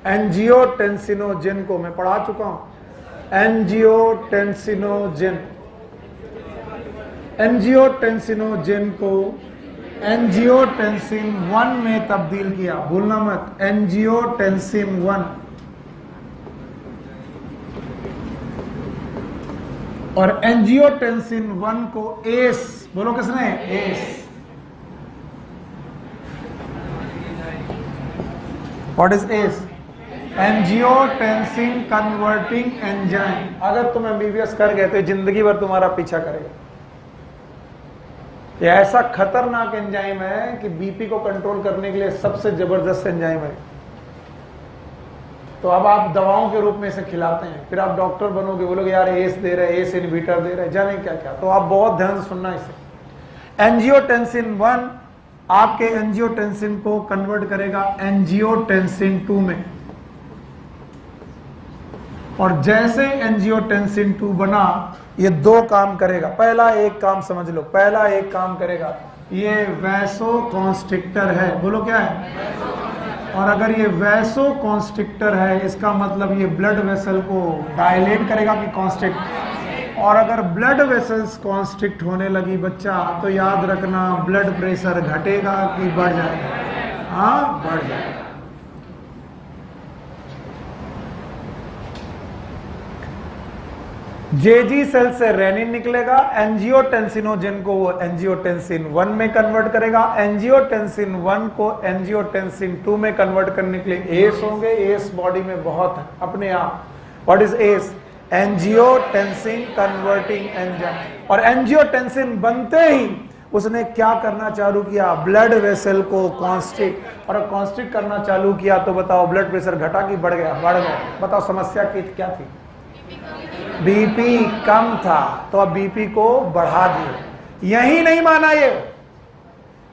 एंजियोटेंसिनोजेन को, मैं पढ़ा चुका हूं, एंजियोटेंसिनोजेन को एंजियोटेंसिन 1 में तब्दील किया। भूलना मत, एंजियोटेंसिन 1। और एंजियोटेंसिन 1 को एस, बोलो किसने, S. What is S, angiotensin converting enzyme. अगर तुम MBBS कर गए तो जिंदगी भर तुम्हारा पीछा करेगा। ये ऐसा खतरनाक एंजाइम है कि बीपी को कंट्रोल करने के लिए सबसे जबरदस्त एंजाइम है। तो अब आप दवाओं के रूप में इसे खिलाते हैं, फिर आप डॉक्टर बनोगे, बोलोगे यार एस दे रहे, एस इनहिबिटर दे रहे, जाने क्या क्या। तो आप बहुत ध्यान से सुनना इसे। एंजियोटेंसिन 1 आपके एंजियोटेंसिन को कन्वर्ट करेगा एंजियोटेंसिन 2 में। और जैसे एंजियोटेंसिन 2 बना, ये 2 काम करेगा। पहला एक काम समझ लो, पहला एक काम करेगा, ये वैसोकॉन्स्ट्रिक्टर है। बोलो क्या है, और अगर ये वैसोकॉन्स्ट्रिक्टर है, इसका मतलब ये ब्लड वेसल को डायलेट करेगा कि कॉन्स्ट्रिक्ट। और अगर ब्लड वेसल्स कॉन्स्ट्रिक्ट होने लगी बच्चा, तो याद रखना ब्लड प्रेशर घटेगा कि बढ़ जाएगा, हाँ बढ़ जाएगा। जेजी सेल से रेनिन निकलेगा, एंजियोटेंसिनोजेन को वो एंजियोटेंसिन 1 में कन्वर्ट करेगा, एंजियोटेंसिन 1 को एंजियोटेंसिन 2 में कन्वर्ट करने के लिए एस होंगे। एस बॉडी में बहुत है अपने आप। What is S, angiotensin converting enzyme. और एंजियोटेंसिन बनते ही उसने क्या करना चालू किया, ब्लड वेसल को कॉन्स्ट्रिक्ट। और कॉन्स्ट्रिक्ट करना चालू किया तो बताओ ब्लड प्रेशर घटा कि बढ़ गया, बढ़ गया। बताओ समस्या क्या थी, बीपी कम था, तो अब बीपी को बढ़ा दिया। यही नहीं माना ये,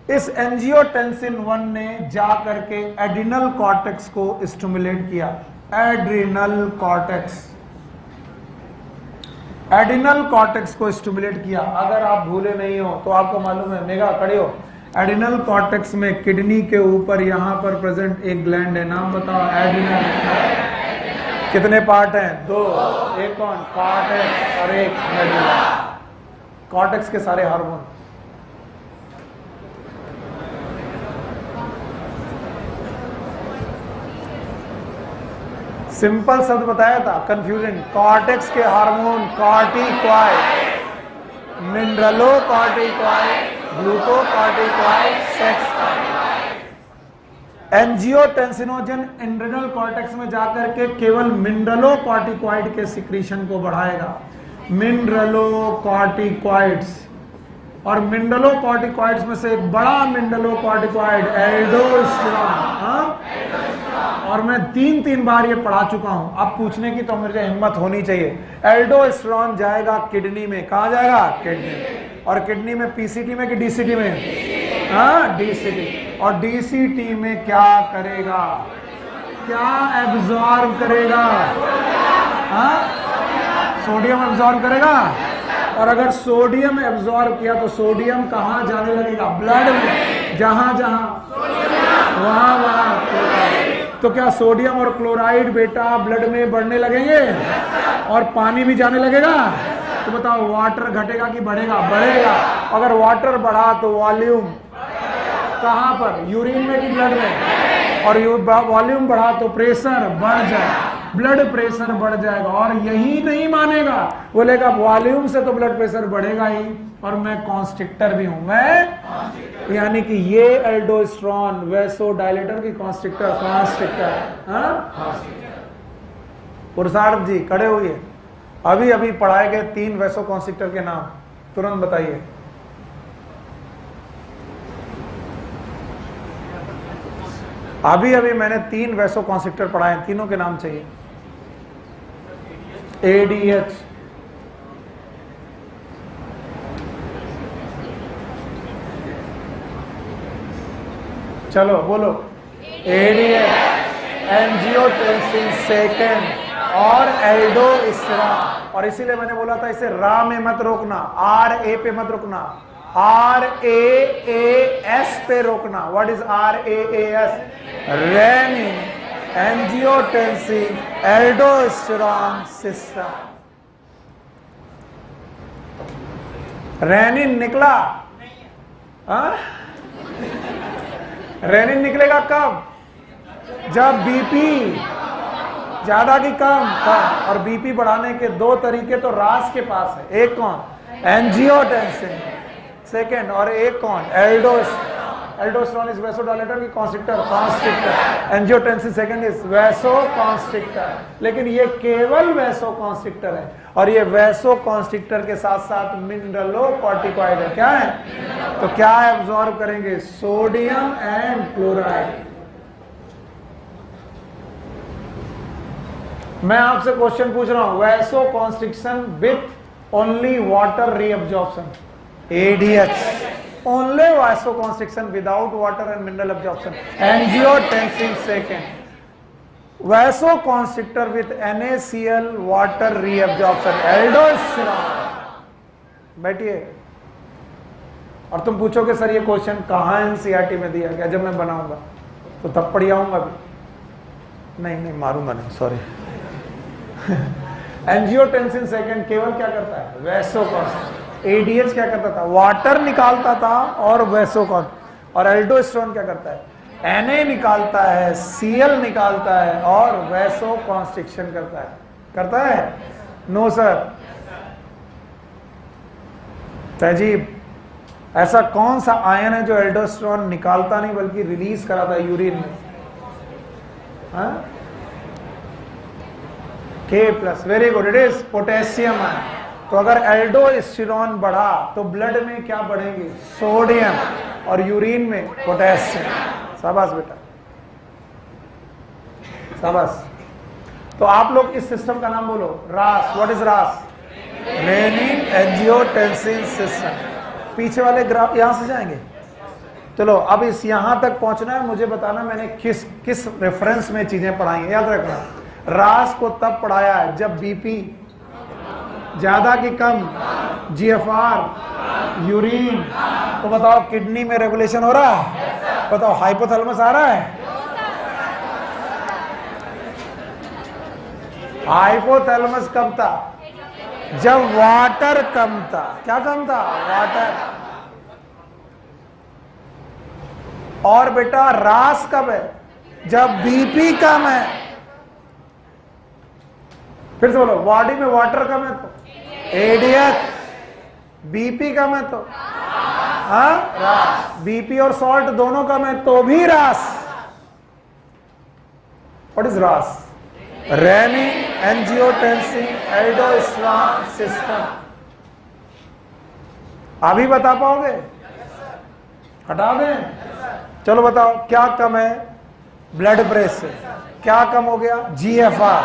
इस एंजियोटेंसिन 1 ने जाकर के एड्रिनल कॉर्टेक्स को स्टिमुलेट किया। एड्रिनल कॉर्टेक्स को स्टिमुलेट किया। अगर आप भूले नहीं हो तो आपको मालूम है, मेगा खड़े हो, एड्रिनल कॉर्टेक्स में किडनी के ऊपर यहां पर प्रेजेंट एक ग्लैंड है, नाम बताओ, एड्रिनल। कितने पार्ट हैं, 2, एक कौन, कॉर्टेक्स और एक मेडुला। कॉर्टेक्स के सारे हार्मोन। सिंपल शब्द बताया था, कंफ्यूजन। कॉर्टेक्स के hormone corticoid, mineralocorticoid, glucocorticoid, sex. Angiotensinogen adrenal cortex में जाकर के केवल मिनरलोकॉर्टिकॉइड के सिक्रीशन को बढ़ाएगा, मिनरलोकॉर्टिकॉइड्स। और मिनरलोकॉर्टिकॉइड्स में से एक बड़ा मिनरलोकॉर्टिकॉइड एल्डोस्टेरोन। और मैं 3 बार ये पढ़ा चुका हूं, अब पूछने की तो मुझे हिम्मत होनी चाहिए। एल्डोस्टेरोन जाएगा किडनी में, कहां जाएगा, किडनी में। और किडनी में पीसीटी में कि डीसीटी में, हाँ डीसीटी। और डीसीटी में क्या करेगा, क्या एब्जॉर्ब करेगा, हाँ सोडियम एब्जॉर्ब करेगा, और अगर सोडियम एब्जॉर्ब किया तो सोडियम कहाँ जाने लगेगा? ब्लड में। जहां जहां वहां वहां। तो क्या सोडियम और क्लोराइड बेटा ब्लड में बढ़ने लगेंगे और पानी भी जाने लगेगा? तो बताओ वाटर घटेगा कि बढ़ेगा? बढ़ेगा। अगर वाटर बढ़ा तो वॉल्यूम कहां पर? यूरिन में कि ब्लड में? और वॉल्यूम बढ़ा तो प्रेशर बढ़ जाए, ब्लड प्रेशर बढ़ जाएगा। और यही नहीं मानेगा, बोलेगा वॉल्यूम से तो ब्लड प्रेशर बढ़ेगा ही और मैं कॉन्स्ट्रिक्टर भी हूं। मैं यानी कि ये एल्डोस्टेरोन वैसोडायलेटर की कॉन्स्ट्रिक्टर। पुरुषार्थ जी खड़े हुए, अभी अभी पढ़ाए गए 3 वैसो कॉन्स्ट्रिक्टर के नाम तुरंत बताइए। अभी अभी मैंने 3 वैसो कॉन्स्ट्रिक्टर पढ़ाए, तीनों के नाम चाहिए। ADH, चलो बोलो। ADH, एंजियोटेंसिन सेकेंड और एल्डोस्टेरोन। और इसीलिए मैंने बोला था इसे रा में मत रोकना, RA पे मत रोकना, RAAS पे रोकना। What is RAAS? Renin angiotensin aldosterone system. Renin निकला? रेनिन निकलेगा कब? जब बीपी ज्यादा की कम। और बीपी बढ़ाने के 2 तरीके तो रास के पास है। एक कौन? एंजियोटेंसिन सेकेंड, और एक कौन? एल्डोस्टेरोन इज वैसोडायलेटर की constrictor. Angiotensin second is vaso constrictor. लेकिन ये केवल वैसो कॉन्स्ट्रिक्टर है और ये वैसो कॉन्स्ट्रिक्टर के साथ साथ मिनरलोकॉर्टिकॉइड है। क्या है? तो क्या एब्जॉर्ब करेंगे? Sodium and chloride. मैं आपसे क्वेश्चन पूछ रहा हूं, vasoconstriction with only water reabsorption, ADH। Only vasoconstriction without water and mineral absorption, angiotensin second. Vasoconstrictor with NaCl water reabsorption, aldosterone. बैठिए। और तुम पूछोगे सर ये क्वेश्चन कहां NCERT में दिया गया? जब मैं बनाऊंगा तो तब पढ़ आऊंगा भी। नहीं मारूंगा नहीं, सॉरी। एंजियोटेंसिन सेकेंड केवल क्या करता है? Vaso constrictor. ADH क्या करता था? वाटर निकालता था और वैसो कॉन्स्ट्रिक्टर। और एल्डोस्टेरोन क्या करता है? Na निकालता है, Cl निकालता है और वैसो कॉन्स्ट्रिक्शन करता है। No sir. तहजीब, ऐसा कौन सा आयन है जो एल्डोस्टेरोन निकालता नहीं बल्कि रिलीज कराता है यूरिन में? K+, very good, it is potassium ion. तो अगर एल्डोस्टेरोन बढ़ा तो ब्लड में क्या बढ़ेंगे? सोडियम, और यूरिन में पोटेशियम। शाबाश बेटा, शाबाश। तो आप लोग इस सिस्टम का नाम बोलो, रास। व्हाट इज रास? Renin angiotensin system. पीछे वाले ग्राफ यहां से जाएंगे। चलो अब इस यहां तक पहुंचना है, मुझे बताना मैंने किस रेफरेंस में चीजें पढ़ाई हैं। याद रखना, रास को तब पढ़ाया है जब बीपी ज्यादा की कम, GFR, यूरिन। तो बताओ किडनी में रेगुलेशन हो रहा है? बताओ हाइपोथैलेमस आ रहा है? हाइपोथैलेमस कब था? जब वाटर कम था। क्या कम था? वाटर। और बेटा रास कब है? जब बीपी कम है। फिर से बोलो, बॉडी में वाटर कम है तो ADH, बीपी कम है तो रास। बीपी और सॉल्ट दोनों कम है तो भी रास। व्हाट इज रास? Rennin angiotensin aldosterone system. अभी बता पाओगे? हटा दें? चलो बताओ क्या कम है? Blood pressure. क्या कम हो गया? GFR।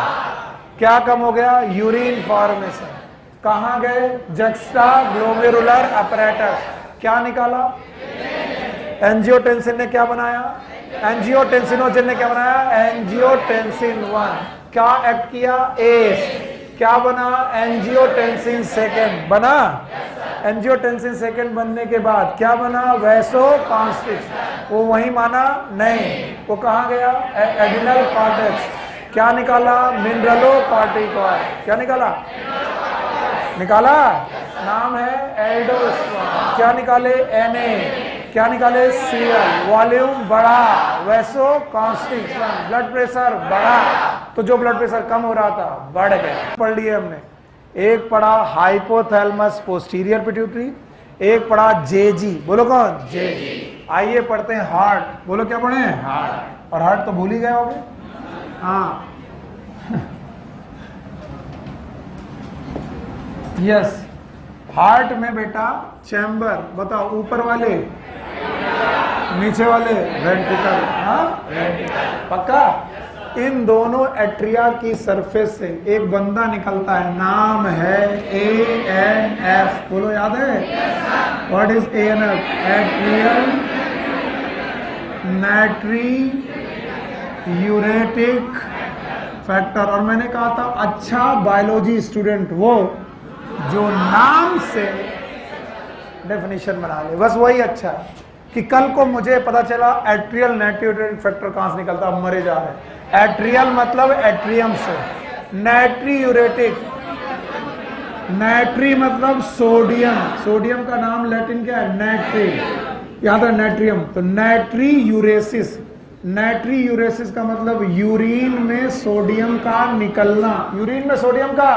क्या कम हो गया? Urine formation. कहां गए? Juxta glomerular apparatus. क्या निकाला? एंजियोटेंसिन ने क्या बनाया? एंजियोटेंसिनोजन ने क्या बनाया? एंजियोटेंसिन 1। क्या एक्ट किया? ACE। क्या बना? एंजियोटेंसिन सेकेंड बना। एंजियोटेंसिन सेकेंड बनने के बाद क्या बना? वैसोकॉन्स्ट्रिक्शन। वो वही माना? नहीं, वो कहाँ गया? Adrenal cortex. क्या निकाला? मिनरलोकॉर्टिकॉइड। क्या निकाला? निकाला, नाम है एल्डोस्टेरोन। क्या निकाले? Na। क्या निकाले? Cl। वॉल्यूम बढ़ा, वैसोकॉन्स्ट्रिक्शन, ब्लड प्रेशर बढ़ा। तो जो ब्लड प्रेशर कम हो रहा था बढ़ गया। पढ़ लिए हमने। एक पढ़ा हाइपोथैलेमस पोस्टीरियर पिट्यूटरी, एक पढ़ा जेजी। बोलो कौन? जेजी। आइए पढ़ते हैं हार्ट। बोलो क्या पढ़े? हार्ट। और हार्ट तो भूल ही गए होगे। हाँ यस, हार्ट में बेटा चैम्बर बताओ, ऊपर वाले, नीचे वाले, वेंट्रिकल। हाँ वेंट्रिकल, पक्का। इन दोनों एट्रिया की सरफेस से एक बंदा निकलता है, नाम है ANF। बोलो याद है? What is ANF? Atrial natriuretic factor. और मैंने कहा था अच्छा बायोलॉजी स्टूडेंट वो जो नाम से डेफिनेशन बना ले, बस वही अच्छा है। कि कल को मुझे पता चला एट्रियल नाइट्री फैक्टर कहां से निकलता, अब मरे जा रहे। एट्रियल मतलब एट्रियम से, नाइट्री यूरेटिक, नाइट्री मतलब सोडियम, सोडियम का नाम लैटिन क्या है? नाइट्री। याद है? नाइट्रियम। तो नाइट्री यूरेसिस, नाइट्री यूरेसिस का मतलब यूरिन में सोडियम का निकलना। यूरिन में सोडियम का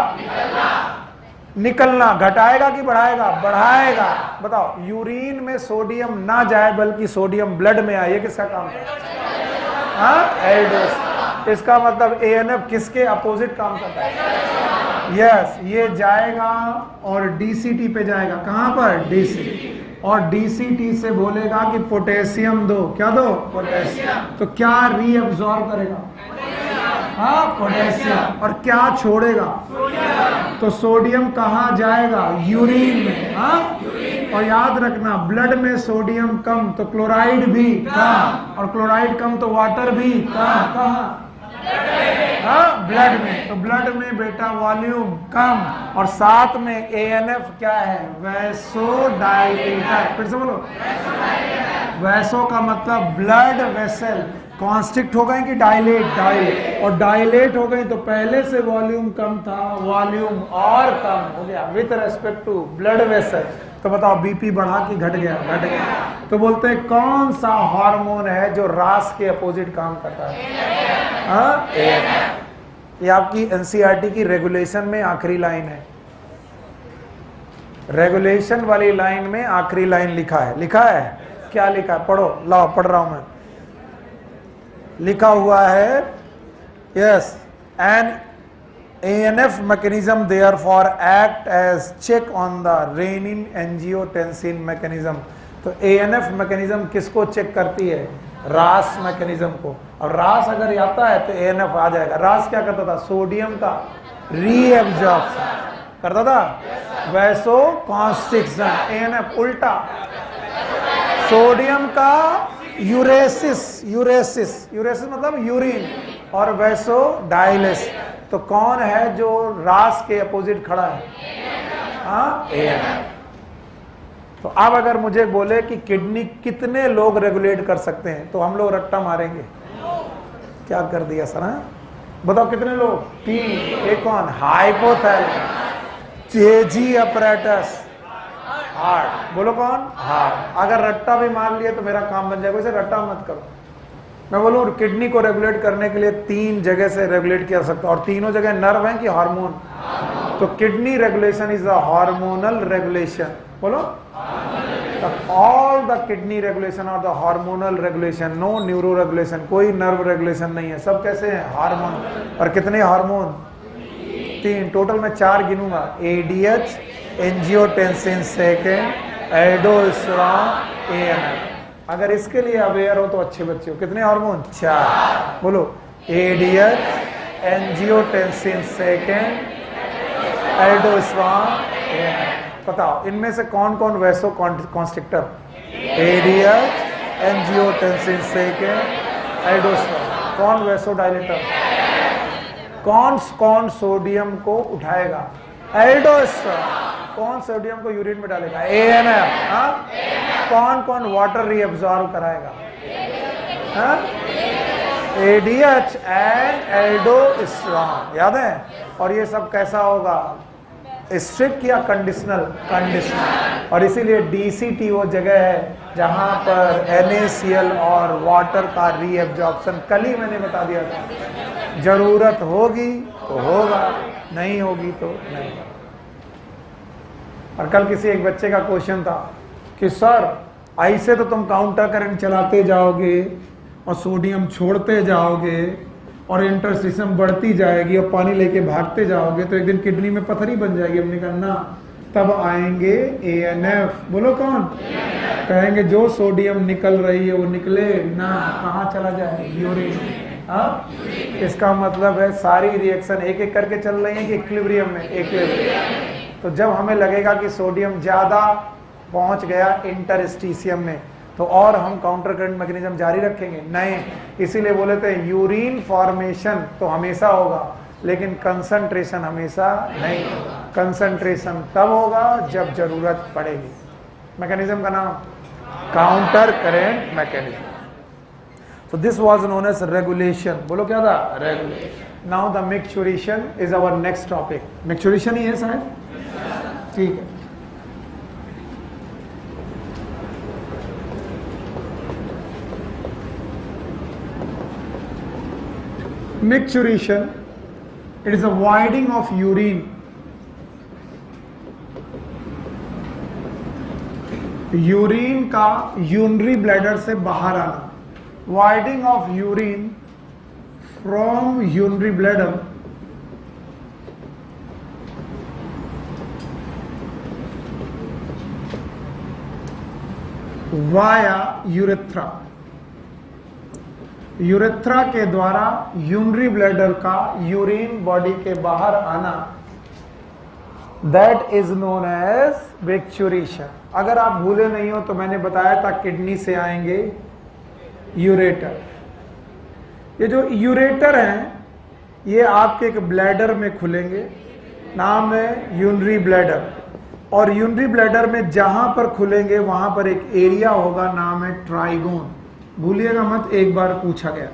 निकलना घटाएगा कि बढ़ाएगा? बढ़ाएगा। बताओ, यूरिन में सोडियम ना जाए बल्कि सोडियम ब्लड में आए, ये किसका काम है? हाँ, एल्डोस्टेरोन। इसका मतलब ANF किसके अपोजिट काम करता है? यस, ये जाएगा और DCT पे जाएगा। कहां पर? DCT। और DCT से बोलेगा कि पोटेशियम दो। क्या दो? पोटेशियम। तो क्या रीअब्सॉर्ब करेगा? हाँ, पोटेशियम। और क्या छोड़ेगा? तो सोडियम कहाँ जाएगा? यूरिन में। हाँ, और याद रखना ब्लड में सोडियम कम तो क्लोराइड भी कम, और क्लोराइड कम तो वाटर भी कम। कहाँ? हाँ, ब्लड में। तो ब्लड में बेटा वॉल्यूम कम, और साथ में ANF क्या है? वैसोडाइलेटर। फिर से बोलो, वैसो का मतलब ब्लड वेसल। कॉन्स्ट्रिक्ट हो गए कि डायलेट? डायलेट। और डायलेट हो गई तो पहले से वॉल्यूम कम था, वॉल्यूम और कम हो गया with respect to blood vessel. तो बताओ बीपी बढ़ा कि घट गया? घट गया। तो बोलते हैं कौन सा हार्मोन है जो रास के अपोजिट काम करता है? हाँ, ये आपकी NCERT की रेगुलेशन में आखिरी लाइन है। रेगुलेशन वाली लाइन में आखिरी लाइन लिखा है। लिखा है? क्या लिखा है? पढ़ो, लाओ पढ़ रहा हूं मैं। लिखा हुआ है yes, an ANF mechanism therefore act as check on the renin angiotensin mechanism। तो ANF मैकेनिज्म किसको चेक करती है? रास मैकेनिज्म को। और रास अगर आता है तो ANF आ जाएगा। रास क्या करता था? सोडियम का रीएब्जॉर्प्शन करता था, वैसोकॉन्स्ट्रिक्शन। ANF उल्टा, सोडियम का यूरेसिस, यूरेसिस, यूरेसिस मतलब यूरिन, और वैसोडाइलेस। तो कौन है जो रास के अपोजिट खड़ा है? हाँ, ANF। तो अब अगर मुझे बोले कि किडनी कितने लोग रेगुलेट कर सकते हैं, तो हम लोग रट्टा मारेंगे। क्या कर दिया सर? हाँ? बताओ कितने लोग? 3। एक कौन? हाइपोथैलेमस, जेजी अपरेटस, हार्ट। बोलो कौन? हार्ट। अगर रट्टा भी मार लिया तो मेरा काम बन जाएगा। इसे रट्टा मत करो। मैं बोलूँ किडनी को रेगुलेट करने के लिए 3 जगह से रेगुलेट किया सकता है, और तीनों जगह नर्व है कि हार्मोन? तो kidney regulation is a hormonal regulation. बोलो, ऑल द किडनी रेगुलेशन और the hormonal regulation, no neuro regulation. कोई नर्व रेगुलेशन नहीं है, सब कैसे हैं? हार्मोन। और कितने हार्मोन? 3। टोटल मैं 4 गिनूंगा। ADH, angiotensin second, aldosterone, ANF। अगर इसके लिए अवेयर हो तो अच्छे बच्चे हो। कितने हार्मोन? 4। बोलो, ADH, angiotensin second, aldosterone, ANF। बताओ इनमें से कौन कौन vasoconstrictor? ADH, angiotensin second, aldosterone. कौन वैसो डायलेटर? कौन कौन सोडियम को उठाएगा? एल्डोस्टेरोन। कौन सोडियम को यूरिन में डालेगा? ANF। हाँ, कौन कौन वाटर रीअब्सॉर्ब कराएगा? हाँ, ADH एंड एल्डोस्टेरोन। याद है? और ये सब कैसा होगा? स्ट्रिक्ट या कंडीशनल? कंडीशनल। और इसीलिए DCT वो जगह है जहां पर NaCl और वाटर का रीअब्जॉर्प्शन, कल ही मैंने बता दिया था, जरूरत होगी तो होगा, नहीं होगी तो नहीं। और कल किसी एक बच्चे का क्वेश्चन था कि सर ऐसे तो तुम काउंटर करंट चलाते जाओगे और सोडियम छोड़ते जाओगे और इंटरस्टिशियम बढ़ती जाएगी और पानी लेके भागते जाओगे तो एक दिन किडनी में पथरी बन जाएगी। हमने कहा ना, तब आएंगे ANF। बोलो कौन? कहेंगे जो सोडियम निकल रही है वो निकले ना, कहाँ चला जाए? यूरिन। हाँ, इसका मतलब है सारी रिएक्शन एक एक करके चल रही है कि इक्विलिब्रियम में? इक्विलिब्रियम। तो जब हमें लगेगा कि सोडियम ज्यादा पहुंच गया इंटरस्टिशियम में तो और हम काउंटर करंट मैकेनिज्म जारी रखेंगे? नहीं। इसीलिए बोले थे यूरिन फॉर्मेशन तो हमेशा होगा लेकिन कंसंट्रेशन हमेशा नहीं होगा। कंसंट्रेशन तब होगा जब जरूरत पड़ेगी। मैकेनिज्म का नाम counter current mechanism. So this was known as regulation। बोलो क्या था? Regulation. Now the micturition is our next topic। micturition ही है शायद? ठीक है। Micturition, it is a voiding of urine। Urine का यूरिनरी ब्लैडर से बाहर आना। voiding of urine from urinary bladder via urethra। Urethra के द्वारा यूरिनरी ब्लैडर का यूरिन बॉडी के बाहर आना, that is known as micturition. अगर आप भूले नहीं हो तो मैंने बताया था किडनी से आएंगे यूरेटर। ये जो यूरेटर हैं ये आपके एक ब्लैडर में खुलेंगे, नाम है यूरिनरी ब्लैडर। और यूरिनरी ब्लैडर में जहां पर खुलेंगे वहां पर एक एरिया होगा, नाम है ट्राइगोन। भूलिएगा मत, एक बार पूछा गया।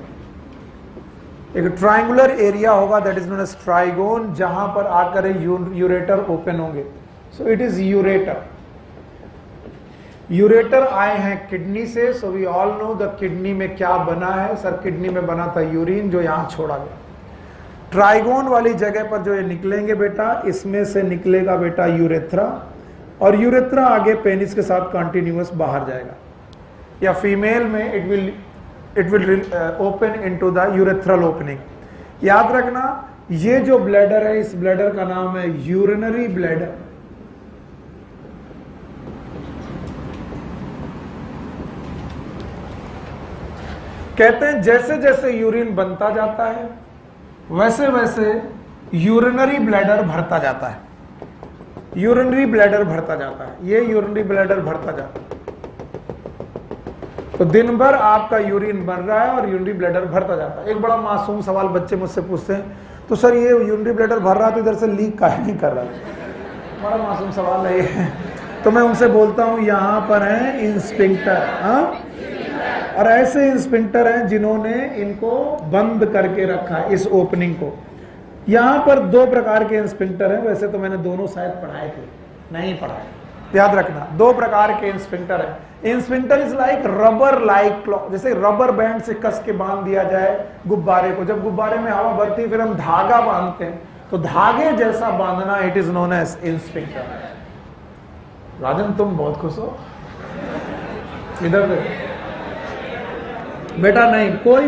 एक ट्रायंगुलर एरिया होगा that is known as trigone, जहां पर आकर यूरेटर ओपन होंगे। So it is ureter. Ureter आए हैं किडनी से। So we all know the kidney में क्या बना है। सर किडनी में बना था यूरिन जो यहां छोड़ा गया। ट्राइगोन वाली जगह पर जो ये निकलेंगे बेटा, इसमें से निकलेगा बेटा यूरेथ्रा, और यूरेथ्रा आगे पेनिस के साथ कंटिन्यूअस बाहर जाएगा। या फीमेल में it will open into the urethral opening. याद रखना ये जो ब्लैडर है, इस ब्लैडर का नाम है यूरिनरी ब्लैडर। कहते हैं जैसे जैसे यूरिन बनता जाता है वैसे वैसे यूरिनरी ब्लैडर भरता जाता है। यूरिनरी ब्लैडर भरता जाता है, ये यूरिनरी ब्लैडर भरता जाता है। तो दिन भर आपका यूरिन बन रहा है और यूरिनरी ब्लैडर भरता जाता है। एक बड़ा मासूम सवाल बच्चे मुझसे पूछते हैं, तो सर ये यूरिनरी ब्लैडर भर रहा तो इधर से लीक काहे नहीं कर रहा? बड़ा मासूम सवाल है ये। तो मैं उनसे बोलता हूं यहां पर है इंस्पिंक्टर। हाँ, और ऐसे इंस्पिंक्टर हैं जिन्होंने इनको बंद करके रखा है, इस ओपनिंग को। यहां पर दो प्रकार के इंस्पिंक्टर हैं। वैसे तो मैंने दोनों शायद पढ़ाए थे, नहीं पढ़ाए, याद रखना। दो प्रकार के इंस्पिंक्टर हैं। Sphincter is like rubber like claw, जैसे रबर बैंड से कस के बांध दिया जाए गुब्बारे को। जब गुब्बारे में हवा भरती फिर हम धागा बांधते हैं, तो धागे जैसा बांधना, इट इज नोन एज इंस्पिंक्टर। राजन तुम बहुत खुश हो, इधर बेटा नहीं, कोई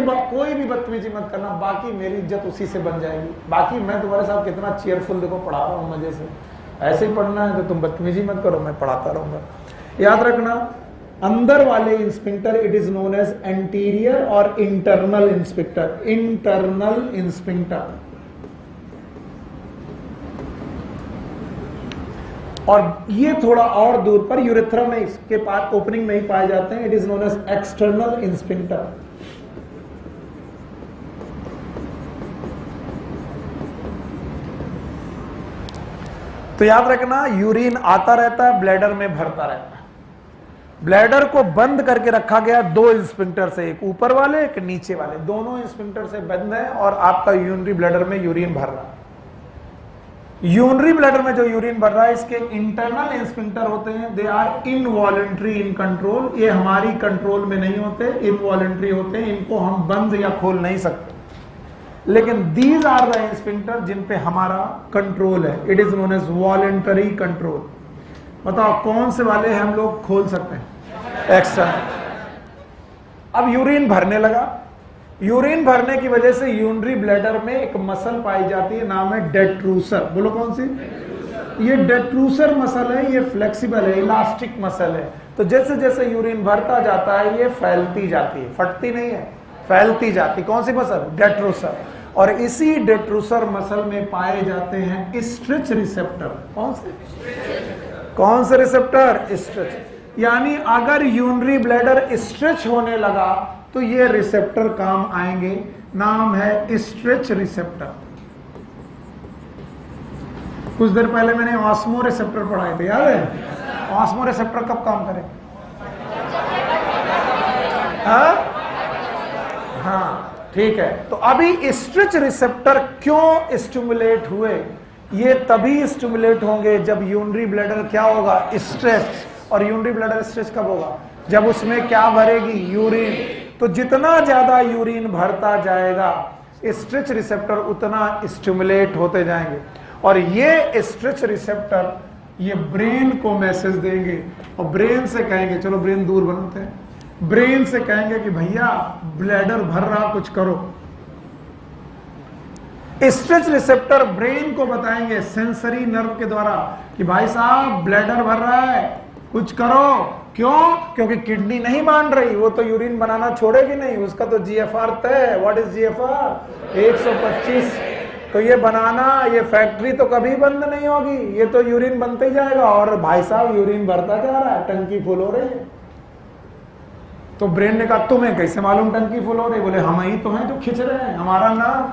भी बदतमीजी मत करना, बाकी मेरी इज्जत उसी से बन जाएगी। बाकी मैं तुम्हारे साथ कितना चेयरफुल देखो पढ़ा रहा हूं मजे से। ऐसे ही पढ़ना है तो तुम बदतमीजी मत करो, मैं पढ़ाता रहूंगा। याद रखना अंदर वाले sphincter it is known as anterior और इंटरनल इंस्पिंक्टर। इंटरनल इंस्पिंक्टर, और ये थोड़ा और दूर पर यूरेथ्रा में इसके पास ओपनिंग में ही पाए जाते हैं। It is known as external sphincter. तो याद रखना, यूरिन आता रहता है, ब्लैडर में भरता रहता है। ब्लैडर को बंद करके रखा गया दो इंस्पिंक्टर से, एक ऊपर वाले एक नीचे वाले, दोनों इंस्पिंक्टर से बंद है और आपका यूरिनरी ब्लैडर में यूरिन भर रहा है। यूरिनरी ब्लैडर में जो यूरिन भर रहा है, इसके इंटरनल इंस्पिंक्टर होते हैं, they are involuntary in control, ये हमारी कंट्रोल में नहीं होते, इनवॉलंटरी होते हैं, इनको हम बंद या खोल नहीं सकते। लेकिन दीज आर द इंस्पिंक्टर जिन पे हमारा कंट्रोल है, it is known as voluntary control. बताओ कौन से वाले हम लोग खोल सकते हैं? एक्सटर्नल। अब यूरिन भरने लगा, यूरिन भरने की वजह से यूरिनरी ब्लैडर में एक मसल पाई जाती है, नाम है डेट्रूसर। बोलो कौन सी? ये डेट्रूसर मसल है, ये फ्लेक्सिबल है, इलास्टिक मसल है। तो जैसे जैसे यूरिन भरता जाता है ये फैलती जाती है, फटती नहीं है, फैलती जाती। कौन सी मसल? डेट्रूसर। और इसी डेट्रूसर मसल में पाए जाते हैं स्ट्रेच रिसेप्टर। कौन से? कौन से रिसेप्टर? स्ट्रेच। यानी अगर यूरिनरी ब्लैडर स्ट्रेच होने लगा तो ये रिसेप्टर काम आएंगे, नाम है स्ट्रेच रिसेप्टर। कुछ देर पहले मैंने ऑस्मो रिसेप्टर पढ़ाए थे, याद है? ऑस्मो रिसेप्टर कब काम करे? हाँ, ठीक है। तो अभी स्ट्रेच रिसेप्टर क्यों स्टिमुलेट हुए? ये तभी स्टिमुलेट होंगे जब यूरिनरी ब्लैडर क्या होगा? स्ट्रेच। और यूरिनरी ब्लैडर स्ट्रेच कब होगा? जब उसमें क्या भरेगी? यूरिन। तो जितना ज्यादा यूरिन भरता जाएगा स्ट्रेच रिसेप्टर उतना स्टिमुलेट होते जाएंगे, और ये स्ट्रेच रिसेप्टर ये ब्रेन को मैसेज देंगे, और ब्रेन से कहेंगे, चलो ब्रेन दूर बनाते हैं, ब्रेन से कहेंगे कि भैया ब्लैडर भर रहा, कुछ करो। स्ट्रेच रिसेप्टर ब्रेन को बताएंगे सेंसरी नर्व के द्वारा कि भाई साहब ब्लैडर भर रहा है, कुछ करो। क्यों? क्योंकि किडनी नहीं मान रही, वो तो यूरिन बनाना छोड़ेगी नहीं, उसका तो जीएफआर तय है। What is GFR? 125। तो ये बनाना, ये फैक्ट्री तो कभी बंद नहीं होगी, ये तो यूरिन बनते ही जाएगा। और भाई साहब यूरिन भरता जा रहा है, टंकी फुल हो रही है। तो ब्रेन ने कहा तुम्हें कैसे मालूम टंकी फुल हो रही? बोले हम ही तो हैं जो खींच रहे हैं, हमारा नाम।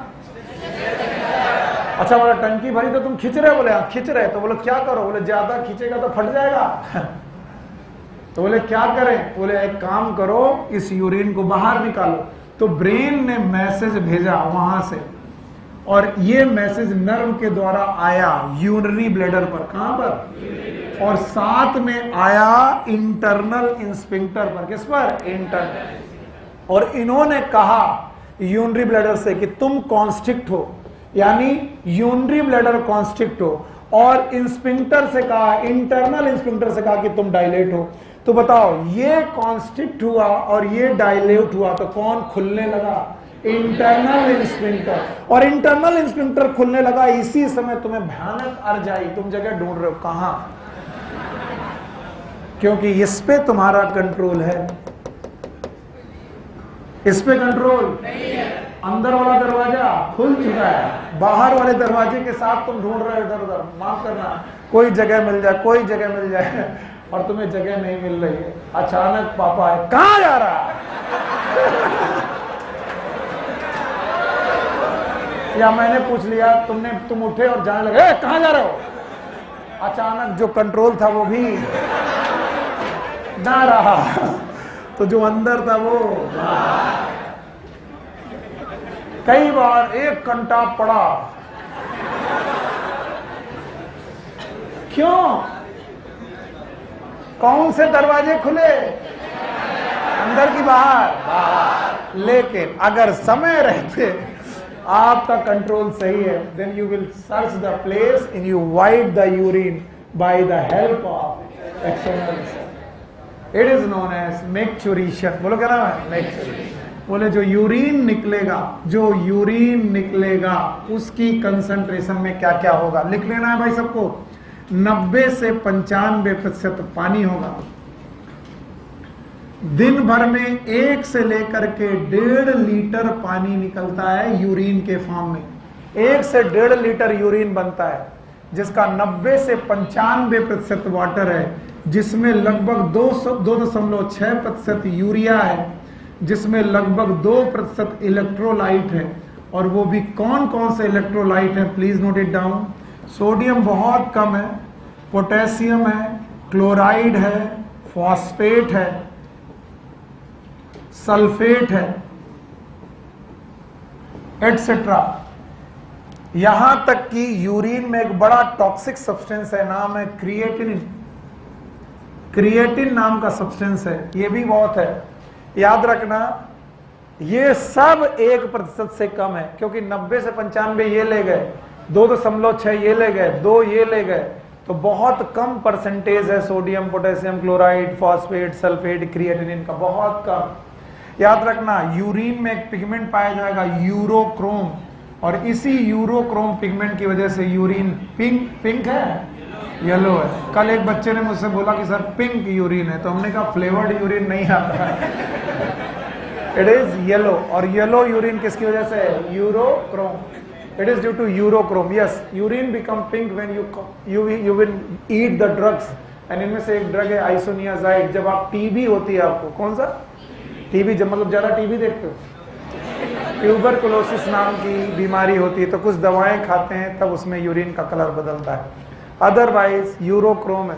अच्छा, बोला टंकी भरी तो तुम खींच रहे हो? बोले हाँ खींच रहे। तो बोले क्या करो? बोले ज्यादा खींचेगा तो फट जाएगा। तो बोले क्या करें? बोले एक काम करो, इस यूरिन को बाहर निकालो। तो ब्रेन ने मैसेज भेजा वहां से, और ये मैसेज नर्व के द्वारा आया यूरिनरी ब्लैडर पर। कहां पर? और साथ में आया इंटरनल इंस्पिंक्टर पर। किस पर? इंटरनल। और इन्होंने कहा यूरिनरी ब्लैडर से कि तुम कॉन्स्ट्रिक्ट हो, यानी यूरिनरी ब्लैडर कॉन्स्ट्रिक्ट हो, और इंस्पिंक्टर से कहा, इंटरनल इंस्पिंक्टर से कहा कि तुम डायलेट हो। तो बताओ, ये कॉन्स्ट्रिक्ट हुआ और ये डायलेट हुआ, तो कौन खुलने लगा? Internal sphincter. और इंटरनल इंस्पिंक्टर खुलने लगा, इसी समय तुम्हें भयानक अर्ज आई, तुम जगह ढूंढ रहे हो कहां? क्योंकि इस पे तुम्हारा कंट्रोल है, इस पे कंट्रोल नहीं है। अंदर वाला दरवाजा खुल चुका है, बाहर वाले दरवाजे के साथ तुम ढूंढ रहे हो इधर उधर। माफ करना, कोई जगह मिल जाए, कोई जगह मिल जाए, और तुम्हें जगह नहीं मिल रही है। अचानक पापा है, कहां जा रहा है? या मैंने पूछ लिया, तुम उठे और जाने लगे, कहां जा रहे हो? अचानक जो कंट्रोल था वो भी ना रहा, तो जो अंदर था वो कई बार 1 घंटा पड़ा। क्यों? कौन से दरवाजे खुले? अंदर की बाहर? लेकिन अगर समय रहते आपका कंट्रोल सही है, then you will search the place and you void the urine by the help of external. It is known as micturition. बोलो क्या नाम है? मैक्चुरेशन। बोले जो यूरिन निकलेगा उसकी कंसंट्रेशन में क्या क्या होगा, लिख लेना है भाई सबको। 90 से 95% पानी होगा। दिन भर में 1 से लेकर के 1.5 लीटर पानी निकलता है यूरिन के फॉर्म में। 1 से 1.5 लीटर यूरिन बनता है, जिसका 90 से 95% वाटर है, जिसमें लगभग 2.6% यूरिया है, जिसमें लगभग 2% इलेक्ट्रोलाइट है। और वो भी कौन कौन से इलेक्ट्रोलाइट है? Please note it down. Sodium बहुत कम है, पोटेशियम है, क्लोराइड है, फॉस्फेट है, सल्फेट है, एटसेट्रा। यहां तक कि यूरिन में एक बड़ा टॉक्सिक सब्सटेंस है, नाम है क्रिएटिनिन। क्रिएटिन नाम का सब्सटेंस है, ये भी बहुत है। याद रखना ये सब 1% से कम है, क्योंकि 90 से 95 ये ले गए, 2.6 ये ले गए, 2 ये ले गए, तो बहुत कम परसेंटेज है sodium, potassium, chloride, phosphate, sulphate, creatinine का, बहुत कम। याद रखना यूरिन में एक पिगमेंट पाया जाएगा यूरोक्रोम, और इसी यूरोक्रोम पिगमेंट की वजह से यूरिन पिंक है, येलो है। कल एक बच्चे ने मुझसे बोला कि सर पिंक यूरिन है, तो हमने कहा फ्लेवर्ड यूरिन नहीं आता है, इट इज येलो। और येलो यूरिन किसकी वजह से है? Urochrome. It is due to urochrome. Yes, urine become pink when you will eat the drugs, and इनमें से एक ड्रग है आइसोनियाजाइड। जब आप टीबी होती है आपको, कौन सा टीबी, जब मतलब ज्यादा टीबी देखते हो, ट्यूबरकुलोसिस नाम की बीमारी होती है, तो कुछ दवाएं खाते हैं तब उसमें यूरिन का कलर बदलता है, अदरवाइज यूरोक्रोम है।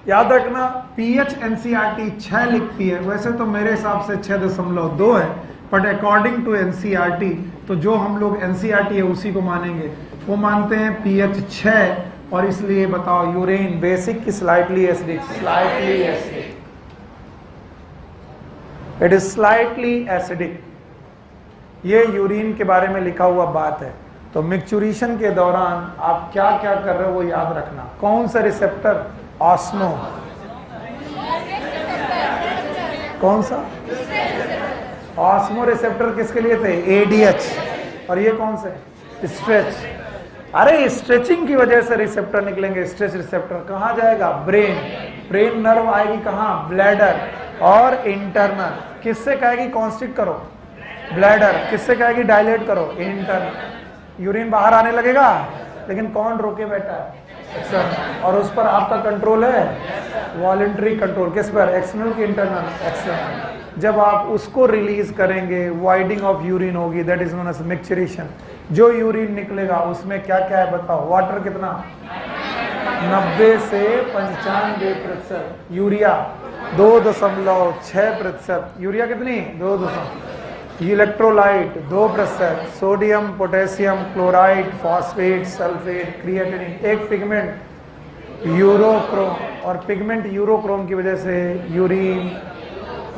याद रखना पीएच एनसीईआरटी 6 लिखती है, वैसे तो मेरे हिसाब से 6.2 है, बट अकॉर्डिंग टू एनसीईआरटी, तो जो हम लोग एनसीईआरटी है उसी को मानेंगे, वो मानते हैं पीएच 6, और इसलिए बताओ यूरिन बेसिक की slightly acidic? Slightly acidic, it is slightly acidic. ये यूरिन के बारे में लिखा हुआ बात है। तो मिक्सचुरेशन के दौरान आप क्या क्या कर रहे हो वो याद रखना। कौन सा रिसेप्टर? ऑस्मो। कौन सा? ऑस्मो रिसेप्टर किसके लिए थे? एडीएच। और ये कौन से? स्ट्रेच। अरे स्ट्रेचिंग की वजह से रिसेप्टर निकलेंगे, स्ट्रेच रिसेप्टर। कहाँ जाएगा? ब्रेन। ब्रेन नर्व आएगी कहाँ? ब्लैडर। और इंटरनल किससे कहेगी कॉन्स्ट्रिक्ट करो? ब्लैडर। किससे कहेगी डायलेट करो? इंटरनल। यूरिन बाहर आने लगेगा, लेकिन कौन रोके बैठा है? एक्सटर्नल। और उस पर आपका कंट्रोल है, वॉलंटरी कंट्रोल। किस पर? एक्सटर्नल की इंटरनल? एक्सटर्नल। जब आप उसको रिलीज करेंगे, वाइडिंग ऑफ यूरिन होगी, दैट इज नोन एज मिक्सचरेशन। जो यूरिन निकलेगा उसमें क्या क्या है बताओ? वाटर कितना? 90 से 95%। यूरिया 2.6%। यूरिया कितनी? 2%। Electrolyte 2%। Sodium, potassium, chloride, phosphate, sulphate, creatinine. एक पिगमेंट यूरोक्रोम, और पिगमेंट यूरोक्रोम की वजह से यूरिन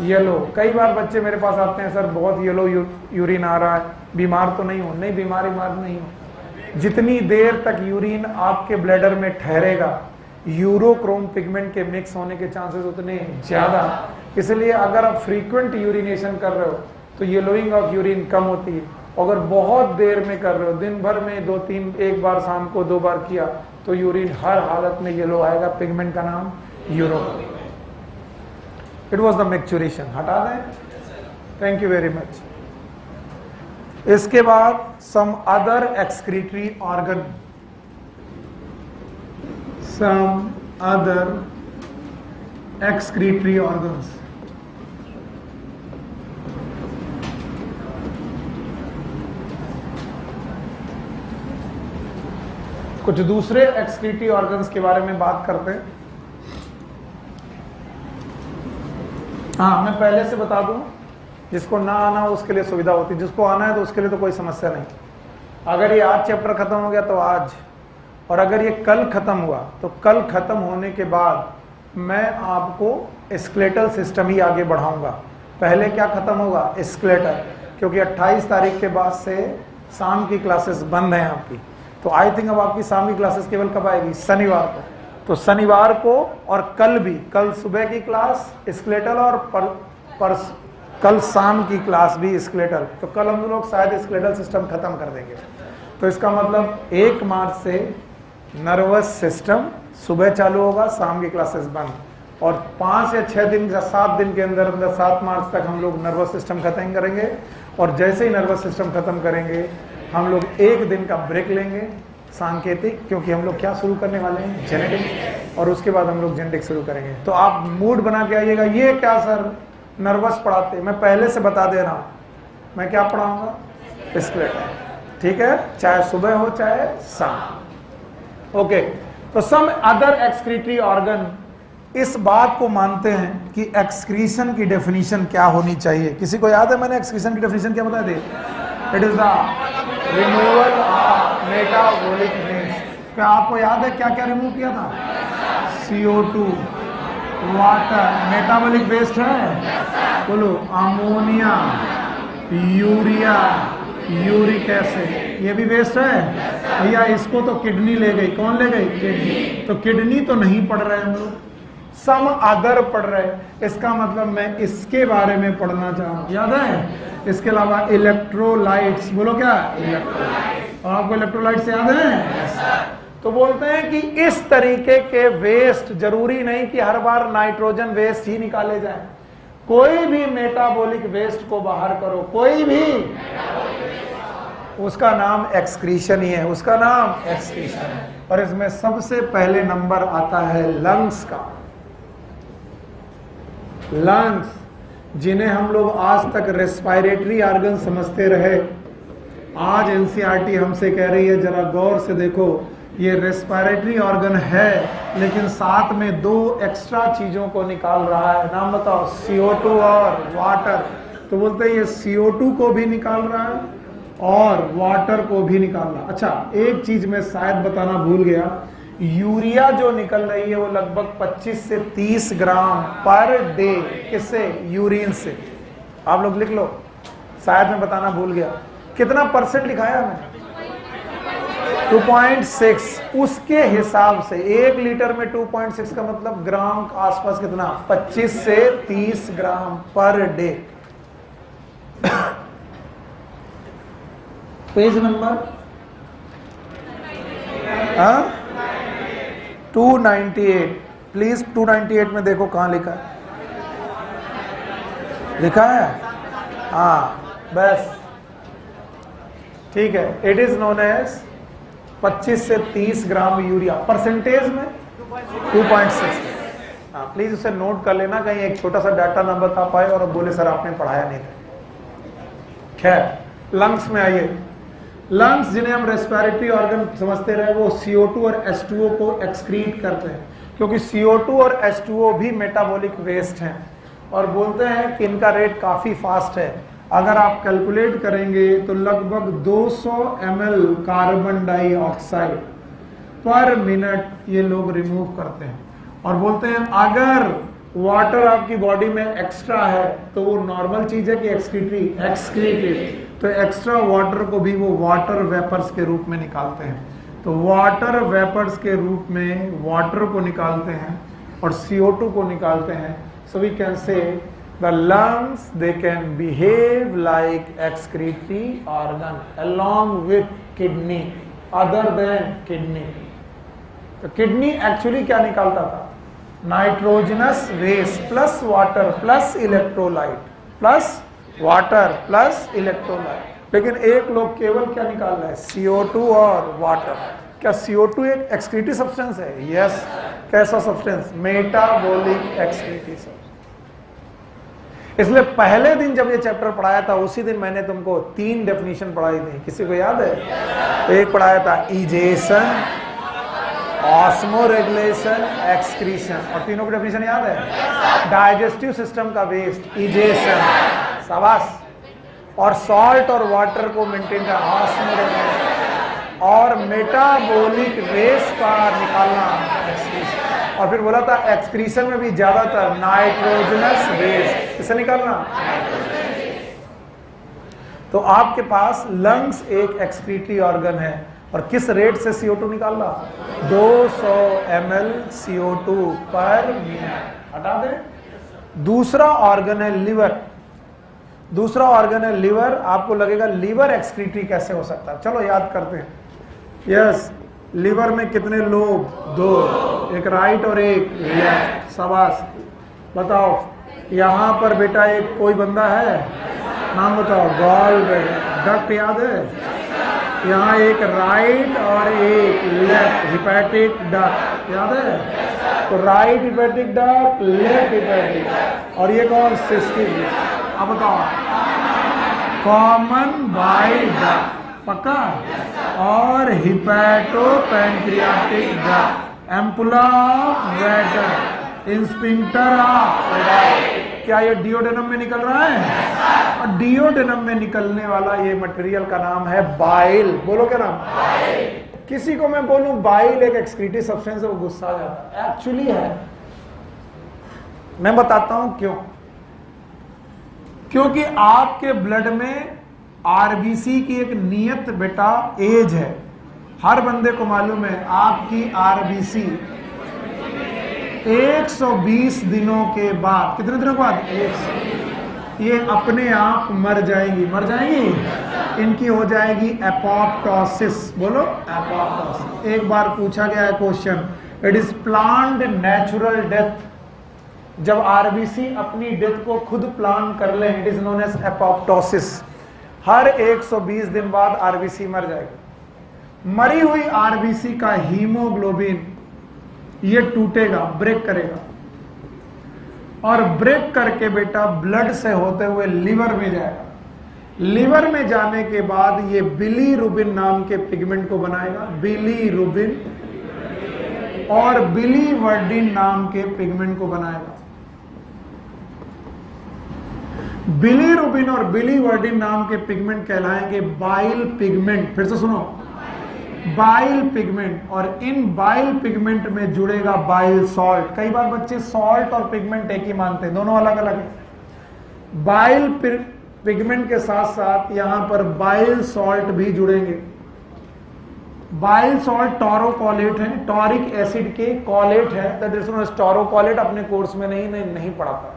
येलो। कई बार बच्चे मेरे पास आते हैं, सर बहुत येलो यूरिन आ रहा है, बीमार तो नहीं हो? नहीं, बीमार नहीं हो। जितनी देर तक यूरिन आपके ब्लैडर में ठहरेगा, यूरोक्रोम पिगमेंट के मिक्स होने के चांसेस उतने ज्यादा। इसलिए अगर आप फ्रीक्वेंट यूरिनेशन कर रहे हो तो येलोइंग ऑफ यूरिन कम होती है। अगर बहुत देर में कर रहे हो, दिन भर में 2-3, एक बार शाम को 2 बार किया, तो यूरिन हर हालत में येलो आएगा। पिगमेंट का नाम urochrome. It was the micturition. हटा दें? Thank you very much. इसके बाद some other excretory organ, some other excretory organs. कुछ दूसरे एक्सक्रीटरी ऑर्गन्स के बारे में बात करते हैं। हाँ, मैं पहले से बता दूं, जिसको ना आना हो उसके लिए सुविधा होती है, जिसको आना है तो उसके लिए तो कोई समस्या नहीं। अगर ये आज चैप्टर खत्म हो गया तो आज, और अगर ये कल खत्म हुआ तो कल खत्म होने के बाद मैं आपको स्केलेटल सिस्टम ही आगे बढ़ाऊंगा। पहले क्या खत्म होगा? स्केलेटल, क्योंकि 28 तारीख के बाद से शाम की क्लासेस बंद हैं आपकी। तो आई थिंक अब आपकी शाम की क्लासेस केवल कब आएगी? शनिवार को। तो शनिवार को और कल भी, कल सुबह की क्लास स्केलेटल, और कल शाम की क्लास भी स्केलेटल। तो कल हम लोग शायद स्केलेटल सिस्टम खत्म कर देंगे। तो इसका मतलब 1 मार्च से नर्वस सिस्टम सुबह चालू होगा, शाम की क्लासेस बंद, और 5 या 6 दिन या 7 दिन के अंदर 7 मार्च तक हम लोग नर्वस सिस्टम खत्म करेंगे। और जैसे ही नर्वस सिस्टम खत्म करेंगे हम लोग 1 दिन का ब्रेक लेंगे सांकेतिक, क्योंकि हम लोग क्या शुरू करने वाले हैं? जेनेटिक्स। और उसके बाद हम लोग जेनेटिक्स शुरू करेंगे। तो आप मूड बना के आइएगा। ये क्या सर नर्वस पढ़ाते? मैं पहले से बता दे रहा हूँ, मैं क्या पढ़ाऊंगा? स्केलेटल। ठीक है, चाहे सुबह हो चाहे शाम। ओके, तो सम अदर एक्सक्रीटरी ऑर्गन इस बात को मानते हैं कि एक्सक्रीशन की डेफिनेशन क्या होनी चाहिए। किसी को याद है मैंने एक्सक्रीशन की डेफिनेशन क्या बताया थी? It is the removal of metabolic waste. क्या आपको याद है क्या क्या रिमूव किया था? CO2, वाटर, मेटाबॉलिक वेस्ट है, बोलो अमोनिया, यूरिया, यूरिक एसिड, ये भी वेस्ट है भैया। इसको तो किडनी ले गई, कौन ले गई? किडनी। तो किडनी तो नहीं पढ़ रहे हम लोग, सम अदर पढ़ रहे। इसका मतलब मैं इसके बारे में पढ़ना चाहूँ, याद है? इसके अलावा इलेक्ट्रोलाइट्स, बोलो क्या? इलेक्ट्रोलाइट्स। और आपको इलेक्ट्रोलाइट्स याद है? तो बोलते हैं कि इस तरीके के वेस्ट, जरूरी नहीं कि हर बार नाइट्रोजन वेस्ट ही निकाले जाए, कोई भी मेटाबॉलिक वेस्ट को बाहर करो, कोई भी, उसका नाम एक्सक्रीशन ही है, उसका नाम एक्सक्रीशन है। और इसमें सबसे पहले नंबर आता है लंग्स का। लंग्स, जिन्हें हम लोग आज तक रेस्पिरेटरी ऑर्गन समझते रहे, आज एनसीईआरटी हमसे कह रही है जरा गौर से देखो, ये रेस्पिरेटरी ऑर्गन है लेकिन साथ में दो एक्स्ट्रा चीजों को निकाल रहा है। नाम बताओ? CO2 और वाटर। तो बोलते हैं ये CO2 को भी निकाल रहा है और वाटर को भी निकाल रहा है। अच्छा, एक चीज मैं शायद बताना भूल गया, यूरिया जो निकल रही है वो लगभग 25 से 30 ग्राम पर डे, किससे? यूरिन से। आप लोग लिख लो, शायद मैं बताना भूल गया। कितना परसेंट लिखाया मैंने? 2.6। उसके हिसाब से 1 लीटर में 2.6 का मतलब ग्राम के आसपास कितना? 25 से 30 ग्राम per day. Page number 298। Please 298 में देखो कहां लिखा है, लिखा है? हाँ बस ठीक है। इट इज नोन एज 25 से 30 ग्राम यूरिया, परसेंटेज में 2.6। हाँ प्लीज उसे नोट कर लेना, कहीं एक छोटा सा डाटा ना बता पाए और बोले सर आपने पढ़ाया नहीं था। खैर, लंग्स में आइए। लंग्स, जिन्हें हम रेस्पिरेटरी ऑर्गन समझते रहे, वो CO2 और H2O को एक्सक्रीट करते हैं, क्योंकि CO2 और H2O भी मेटाबॉलिक वेस्ट हैं। और बोलते हैं कि इनका रेट काफी फास्ट है। अगर आप कैलकुलेट करेंगे तो लगभग 200 ml कार्बन डाइऑक्साइड पर मिनट ये लोग रिमूव करते हैं। और बोलते हैं अगर वाटर आपकी बॉडी में एक्स्ट्रा है तो वो नॉर्मल चीज है कि एक्सक्रीटरी? एक्सक्रीटेड। तो एक्स्ट्रा वाटर को भी वो वाटर वेपर्स के रूप में निकालते हैं। तो वाटर वेपर्स के रूप में वाटर को निकालते हैं और CO2 को निकालते हैं। So we can say the lungs, they can behave like excretory organ along with kidney, other than kidney. तो किडनी एक्चुअली क्या निकालता था? Nitrogenous waste plus water plus electrolyte, plus water plus electrolyte. लेकिन एक लोग केवल क्या निकाल रहे हैं? CO2 और वाटर। क्या CO2 एक एक्सक्रीटरी सब्सटेंस है? यस। कैसा सब्सटेंस? Metabolic excretory substance. इसलिए पहले दिन जब ये चैप्टर पढ़ाया था उसी दिन मैंने तुमको 3 डेफिनेशन पढ़ाई थी, किसी को याद है? एक पढ़ाया था इजेशन, ऑस्मोरेगुलेशन, एक्सक्रीशन, और तीनों की डेफिनेशन याद है? डाइजेस्टिव सिस्टम का वेस्ट इजेशन, शाबाश, और सॉल्ट और वाटर को मेंटेन करना ऑस्मोरेगुलेशन, और मेटाबॉलिक वेस्ट का निकालना एक्सक्रीशन। और फिर बोला था एक्सक्रीशन में भी ज्यादातर नाइट्रोजनस वेस्ट, इसे निकालना। तो आपके पास लंग्स एक एक्सक्रीटरी ऑर्गन है और किस रेट से CO2 निकाल रहा? 200 ml CO2 पर मिनट। हटा दे। दूसरा ऑर्गन है लिवर। दूसरा ऑर्गन है लिवर। आपको लगेगा लिवर एक्सक्रीटरी कैसे हो सकता है? चलो याद करते हैं। यस, लिवर में कितने लोब? 2, एक राइट और एक लेफ्ट। शाबाश। बताओ यहाँ पर बेटा एक कोई बंदा है, नाम बताओ? गॉल डक्ट याद है? यहाँ एक राइट और एक लेफ्ट, हिपैटिक डक्ट याद है? तो right hepatic duct, left hepatic duct, और ये कौन? सिस्टिक। अब बताओ, कॉमन बाइल डक्ट। पक्का? और hepatopancreatic duct, ampulla Vater, sphincter of पेडाइल। क्या ये डिओडेनम में निकल रहा है? और डिओडेनम में निकलने वाला ये मटेरियल का नाम है बाइल। बोलो क्या नाम? बाइल। किसी को मैं बोलूं बाइल एक एक्सक्रीटिव सब्सटेंस है, वो गुस्सा आ जाता है। एक्चुअली है। मैं बताता हूं क्यों। क्योंकि आपके ब्लड में आरबीसी की एक नियत बेटा एज है। हर बंदे को मालूम है आपकी आरबीसी 120 दिनों के बाद, कितने दिनों के बाद? 100, ये अपने आप मर जाएंगी। मर जाएंगी, इनकी हो जाएगी एपोप्टोसिस। बोलो एपोप्टोसिस। एक बार पूछा गया है question, it is planned natural death. जब आरबीसी अपनी डेथ को खुद प्लान कर ले, it is known as apoptosis. हर 120 दिन बाद आरबीसी मर जाएगी। मरी हुई आरबीसी का हीमोग्लोबिन ये टूटेगा, ब्रेक करेगा, और ब्रेक करके बेटा ब्लड से होते हुए लिवर में जाएगा। लिवर में जाने के बाद ये बिलीरुबिन नाम के पिगमेंट को बनाएगा, बिलीरुबिन, और बिलीवर्डिन नाम के पिगमेंट को बनाएगा। बिलीरुबिन और बिलीवर्डिन नाम के पिगमेंट कहलाएंगे बाइल पिगमेंट। फिर से सुनो, बाइल पिगमेंट। और इन बाइल पिगमेंट में जुड़ेगा बाइल सॉल्ट। कई बार बच्चे सॉल्ट और पिगमेंट एक ही मानते हैं, दोनों अलग अलग है। बाइल पिगमेंट के साथ साथ यहां पर बाइल सॉल्ट भी जुड़ेंगे। बाइल सॉल्ट टोरोकोलेट है, टॉरिक एसिड के कॉलेट है। That is known as taurocholate. अपने कोर्स में नहीं पढ़ाता,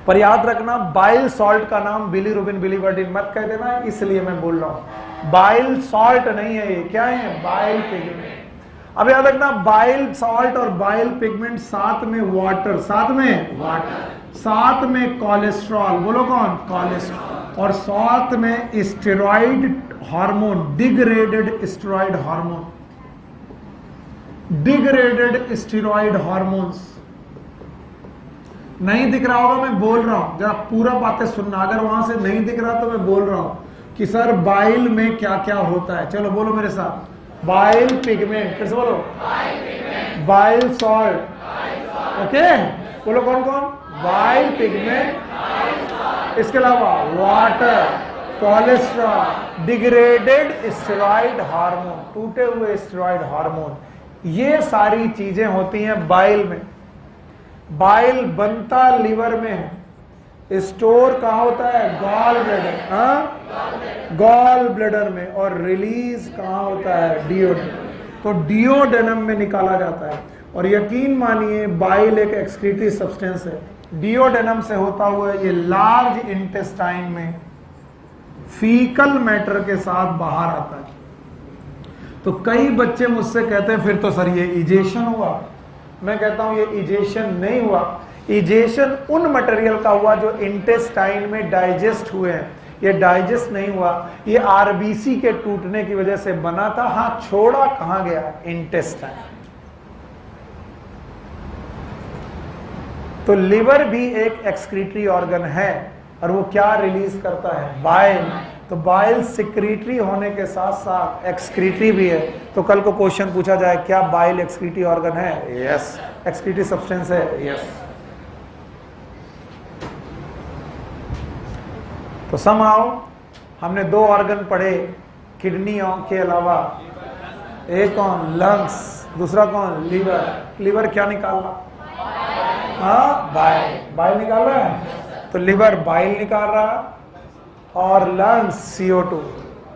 पर याद रखना बाइल सॉल्ट का नाम बिलीरुबिन बिलीवर्डिन मत कह देना, इसलिए मैं बोल रहा हूं। बाइल सॉल्ट नहीं है ये, क्या है? Bile pigment. अब याद रखना बाइल सॉल्ट और बाइल पिगमेंट, साथ में वाटर, साथ में कोलेस्ट्रॉल। बोलो कौन? कोलेस्ट्रॉल। और साथ में steroid hormone, degraded steroid hormone, degraded steroid hormones. नहीं दिख रहा होगा, मैं बोल रहा हूं, जरा पूरा बातें सुनना। अगर वहां से नहीं दिख रहा तो मैं बोल रहा हूं कि सर बाइल में क्या क्या होता है। चलो बोलो मेरे साथ, बाइल पिगमेंट। फिर से बोलो, बाइल सॉल्ट। ओके, बोलो कौन कौन? बाइल पिगमेंट, इसके अलावा water, cholesterol, degraded steroid hormone, टूटे हुए स्टेरॉइड हार्मोन। ये सारी चीजें होती हैं बाइल में। बाइल बनता लिवर में है, स्टोर कहां होता है? Gall bladder. हाँ, गॉल ब्लैडर में। और रिलीज कहां होता है? डिओडेनम। तो डिओडेनम में निकाला जाता है। और यकीन मानिए बाइल एक एक्सक्रीटिव सब्सटेंस है। डिओडेनम से होता हुआ ये लार्ज इंटेस्टाइन में फीकल मैटर के साथ बाहर आता है। तो कई बच्चे मुझसे कहते हैं फिर तो सर ये इजेशन हुआ। मैं कहता हूं ये इजेशन नहीं हुआ। इजेशन उन मटेरियल का हुआ जो इंटेस्टाइन में डाइजेस्ट हुए हैं। ये डाइजेस्ट नहीं हुआ, ये आरबीसी के टूटने की वजह से बना था। हां, छोड़ा कहां गया? इंटेस्टाइन। तो लिवर भी एक एक्सक्रीटरी ऑर्गन है, और वो क्या रिलीज करता है? बाइल। तो बाइल सिक्रीटरी होने के साथ साथ एक्सक्रीटरी भी है। तो कल को क्वेश्चन पूछा जाए क्या बाइल एक्सक्रीटरी ऑर्गन है? यस। एक्सक्रीटरी सब्सटेंस है? यस। तो समहाउ हमने 2 ऑर्गन पढ़े किडनियों के अलावा। एक कौन? लंग्स। दूसरा कौन? लिवर। लिवर क्या निकाल रहा? हाँ, बाइल। बाइल निकाल रहा है। तो लिवर बाइल निकाल रहा है, और लंग्स CO2।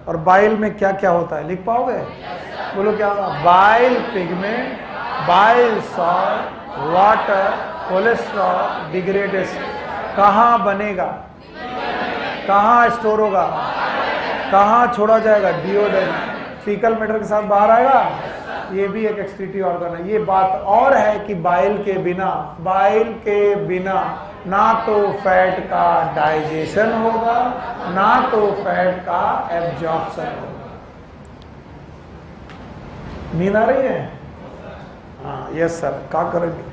और बाइल में क्या क्या होता है? लिख पाओगे? बोलो क्या होगा? Bile pigment, bile salt, water, cholesterol, degraded. कहां बनेगा? कहां स्टोर होगा? कहां छोड़ा जाएगा? डिओडेनम। फीकल मैटर के साथ बाहर आएगा। ये भी एक एक्सक्रीटिव ऑर्गन है। ये बात और है कि बाइल के बिना ना तो फैट का डाइजेशन होगा, ना तो फैट का एब्जॉर्प्शन होगा। नींद आ रही है? हाँ, यस सर, क्या करेंगे?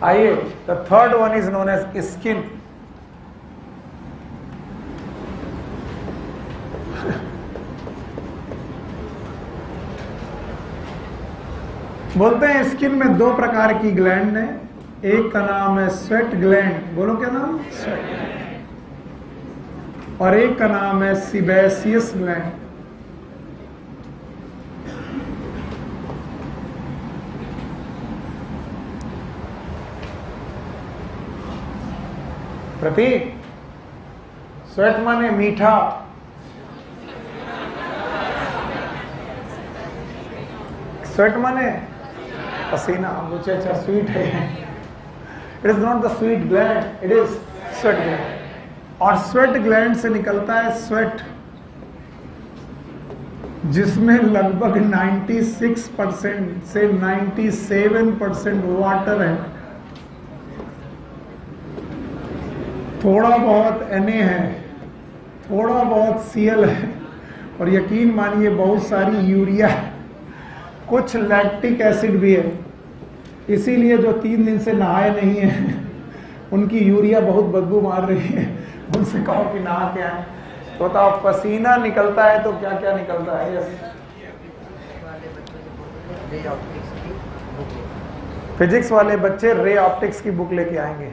आइए, the third one is known as skin. बोलते हैं स्किन में दो प्रकार की ग्लैंड है, एक का नाम है स्वेट ग्लैंड, बोलो क्या नाम, स्वेट, और एक का नाम है सीबेसियस ग्लैंड। प्रतीक, स्वेट माने मीठा, स्वेट माने पसीना, मुझे अच्छा स्वीट है। It is not the sweet gland, it is sweat gland. और स्वेट ग्लैंड से निकलता है स्वेट, जिसमें लगभग 96% से 97% वाटर है, थोड़ा बहुत Na है, थोड़ा बहुत Cl है, और यकीन मानिए बहुत सारी यूरिया है, कुछ लैक्टिक एसिड भी है। इसीलिए जो 3 दिन से नहाए नहीं है उनकी यूरिया बहुत बदबू मार रही है। उनसे कहो कि नहा के आए, तो बताओ पसीना निकलता है तो क्या क्या निकलता है। यस, फिजिक्स वाले बच्चे रे ऑप्टिक्स की बुक लेके आएंगे।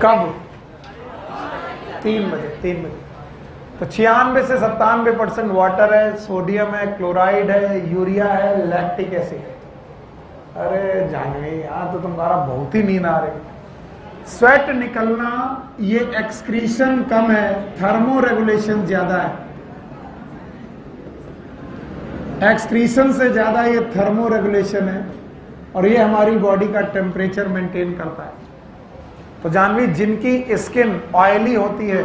कब? 3 बजे। 3 बजे। तो 96 से 97% वाटर है, सोडियम है, क्लोराइड है, यूरिया है, लैक्टिक एसिड है। अरे जानवी, यहाँ तो तुम्हारा बहुत ही नींद आ रही। स्वेट निकलना ये एक्सक्रीशन कम है, थर्मो रेगुलेशन ज्यादा है। एक्सक्रीशन से ज्यादा ये थर्मो रेगुलेशन है, और ये हमारी बॉडी का टेम्परेचर मेंटेन करता है। तो जानवी, जिनकी स्किन ऑयली होती है